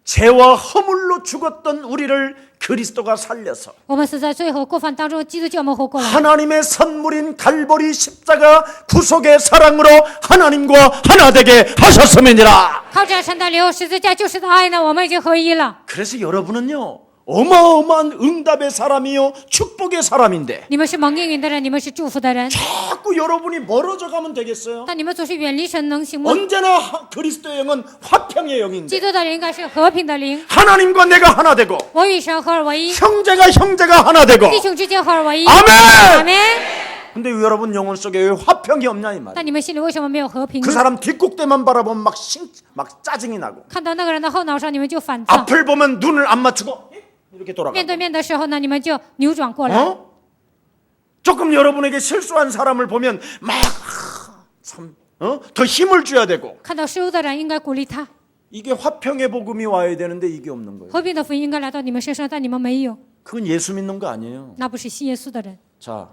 죄와 허물로 죽었던 우리를 그리스도가 살려서 我们死在罪和过犯当中，基督叫我们活过来。 하나님의 선물인 갈보리 십자가 구속의 사랑으로 하나님과 하나 되게 하셨음이니라. 靠着神的流十字架救世的爱呢，我们已经合一了。 그래서 여러분은요 어마어마한 응답의 사람이요 축복의 사람인데 你们是蒙应允的人，你们是祝福的人， 자꾸 여러분이 멀어져 가면 되겠어요? 但你们总是远离神，能行吗？ 언제나 그리스도의 영은 화평의 基 영인데 督的灵应该是和平的灵， 하나님과 내가 하나 되고 我与神合而为一， 형제가 하나 되고 弟兄之间合而为一。 아멘! 阿门。 근데 여러분 영혼 속에 왜 화평이 없냐 이 말이에요. 但你们心里为什么没有和平 그 呢？ 사람 뒷꼭대만 바라보면 막 짜증이 나고 看到那个人的后脑勺，你们就烦躁； 앞을 보면 눈을 안 맞추고 이렇게 面 돌아가고 对面的时候呢，你们就扭转过来。 어? 조금 여러분에게 실수한 사람을 보면 더 힘을 줘야 되고 看到失误的人，应该鼓励他。 이게 화평의 복음이 와야 되는데 이게 없는 거예요. 和平的福音应该来到你们身上，但你们没有， 그건 예수 믿는 거 아니에요. 那不是信耶稣的人。 자,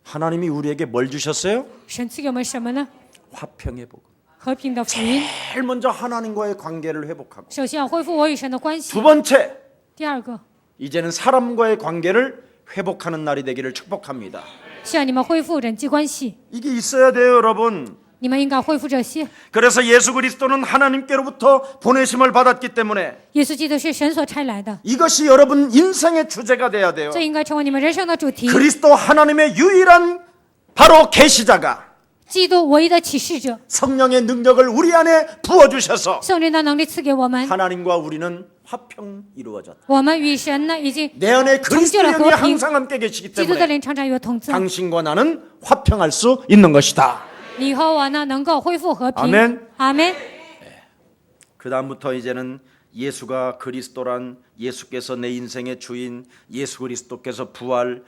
하나님이 우리에게 뭘 주셨어요? 神赐给我们什么呢？ 화평의 복음. 和平的福音。 제일 먼저 하나님과의 관계를 회복하고 首先要恢复我与神的关系 두 。 번째 第二个， 이제는 사람과의 관계를 회복하는 날이 되기를 축복합니다. 希望你们恢复人际关系。 이게 있어야 돼요, 여러분. 你们应该恢复这些。 그래서 예수 그리스도는 하나님께로부터 보내심을 받았기 때문에 耶稣基督是神所差来的， 이것이 여러분 인생의 주제가 돼야 돼요. 这应该成为你们人生的主题。 그리스도 하나님의 유일한 바로 계시자가 基督唯一的启示者， 성령의 능력을 우리 안에 부어주셔서 圣灵的能力赐给我们， 하나님과 우리는 화평 이루어졌다. 我们与神呢已经 내 안에 그리스도 영이和平。 항상 함께 계시기 基督的 때문에 灵常常与我同在。 당신과 나는 화평할 수 있는 것이다. 你和我呢能够恢复和平。 아멘. 阿门。 그 다음부터 이제는 예수가 그리스도란 예수께서 내 인생의 주인, 예수 그리스도께서 부활,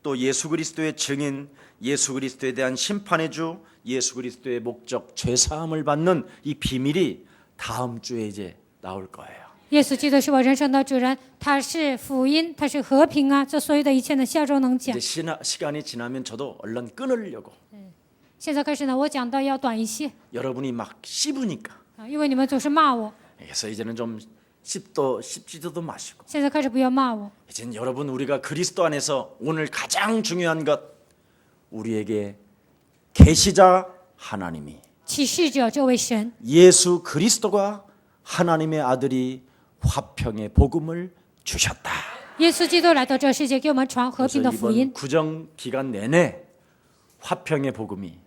또 예수 그리스도의 증인, 예수 그리스도에 대한 심판의 주, 예수 그리스도의 목적, 죄사함을 받는 이 비밀이 다음 주에 이제 나올 거예요. 耶稣基督是我人生的主人，他是福音，他是和平啊！这所有的一切呢，下周能讲 이제 。 시간이 지나면 저도 얼른 끊으려고. 现在开始呢，我讲到要短一些 여러분이 막 씹으니까. 啊，因为你们总是骂我。 그래서 이제는 좀 씹지도 마시고. 现在开始不要骂我。 이제는 여러분 우리가 그리스도 안에서 오늘 가장 중요한 것 우리에게 계시자 하나님이 启示者这位神， 예수 그리스도가 하나님의 아들이 화평의 복음을 주셨다. 耶稣基督来到这世界，给我们传和 그래서 平的福 이번 音。 구정 기간 내내 화평의 복음이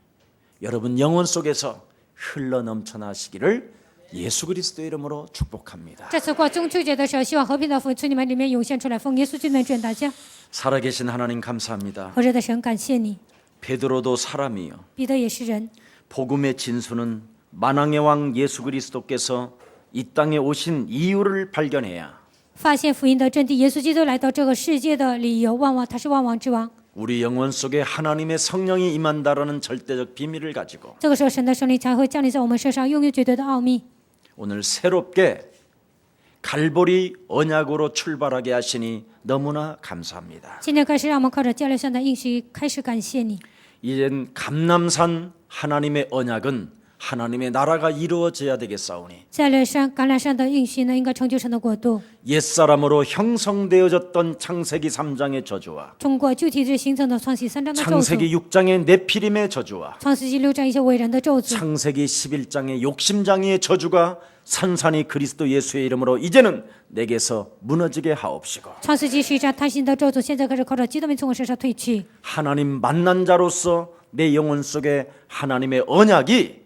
여러분 영혼 속에서 흘러 넘쳐나시기를 예수 그리스도의 이름으로 축복합니다. 这次过中秋节的时候，希望和平的福从你们里面涌现出来，奉耶稣基督的卷大家。 살아계신 하나님 감사합니다. 活着的神，感谢你。 베드로도 사람이요. 彼得也是人， 복음의 진수는 만왕의 왕 예수 그리스도께서 이 땅에 오신 이유를 발견해야 发现福音的真谛，耶稣基督来到这个世界的理由，他是万王之王。 우리 영혼 속에 하나님의 성령이 임한다라는 절대적 비밀을 가지고 这个时候，神的圣灵才会降临在我们身上，拥有绝对的奥秘。 오늘 새롭게 갈보리 언약으로 출발하게 하시니 너무나 감사합니다. 今天开始，让我们靠着加略山的应许开始感谢你。 이젠 감람산 하나님의 언약은 하나님의 나라가 이루어져야 되겠사오니 加略山、橄榄山的应许呢，应该成就神的国度。 옛사람으로 형성되어졌던 창세기 3장의 저주와 通过旧体制形成的创世3章的咒诅， 창세기 6장의 네피림의 저주와 创世纪6章一些伟人的咒诅， 창세기 11장의 욕심장애의 저주가 산산이 그리스도 예수의 이름으로 이제는 내게서 무너지게 하옵시고 创世纪11章贪心的咒诅，现在开始靠着基督名从我身上退去。 하나님 만난 자로서 내 영혼 속에 하나님의 언약이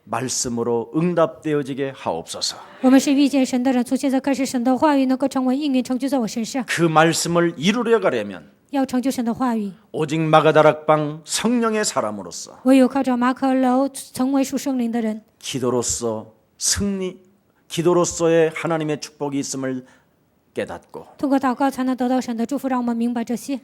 말씀으로 응답되어지게 하옵소서. 我们是遇见神的人，从现在开始，神的话语能够成为应允成就在我身上。 그 말씀을 이루려 가려면 要成就神的话语， 오직 마가다락방 성령의 사람으로서 唯有靠着马可楼成为属圣灵的人， 기도로서 승리, 기도로서의 하나님의 축복이 있음을 깨닫고 通过祷告才能得到神的祝福。让我们明白这些，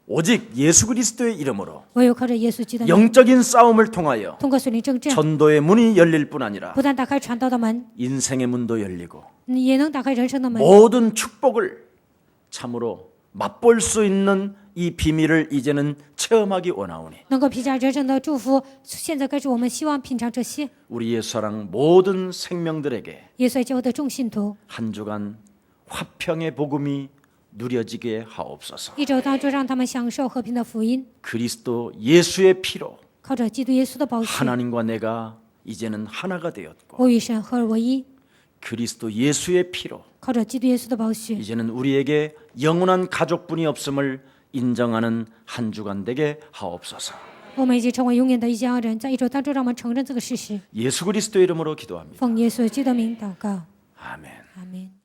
오직 예수 그리스도의 이름으로 唯有靠着耶稣基督的名， 영적인 싸움을 통하여 通过属灵征战， 전도의 문이 열릴 뿐 아니라 不但打开传道的门， 인생의 문도 열리고 也能打开人生的门。 모든 축복을 참으로 맛볼 수 있는 이 비밀을 이제는 체험하기 원하오니 能够品尝人生的祝福，现在开始，我们希望品尝这些。 우리 예수사랑 모든 생명들에게 耶稣教会的众信徒， 한 주간 화평의 복음이 누려지게 하옵소서. 一周当中让他们享受和平的福音， 그리스도 예수의 피로 靠着基督耶稣的宝血， 하나님과 내가 이제는 하나가 되었고 我与神合而为一。 그리스도 예수의 피로 靠着基督耶稣的宝血， 이제는 우리에게 영원한 가족분이 없음을 인정하는 한 주간 되게 하옵소서. 我们已经成为永远的一家人。在一周当中，让我们承认这个事实。 예수 그리스도 이름으로 기도합니다. 奉耶稣基督的名祷告， 아멘. 阿门。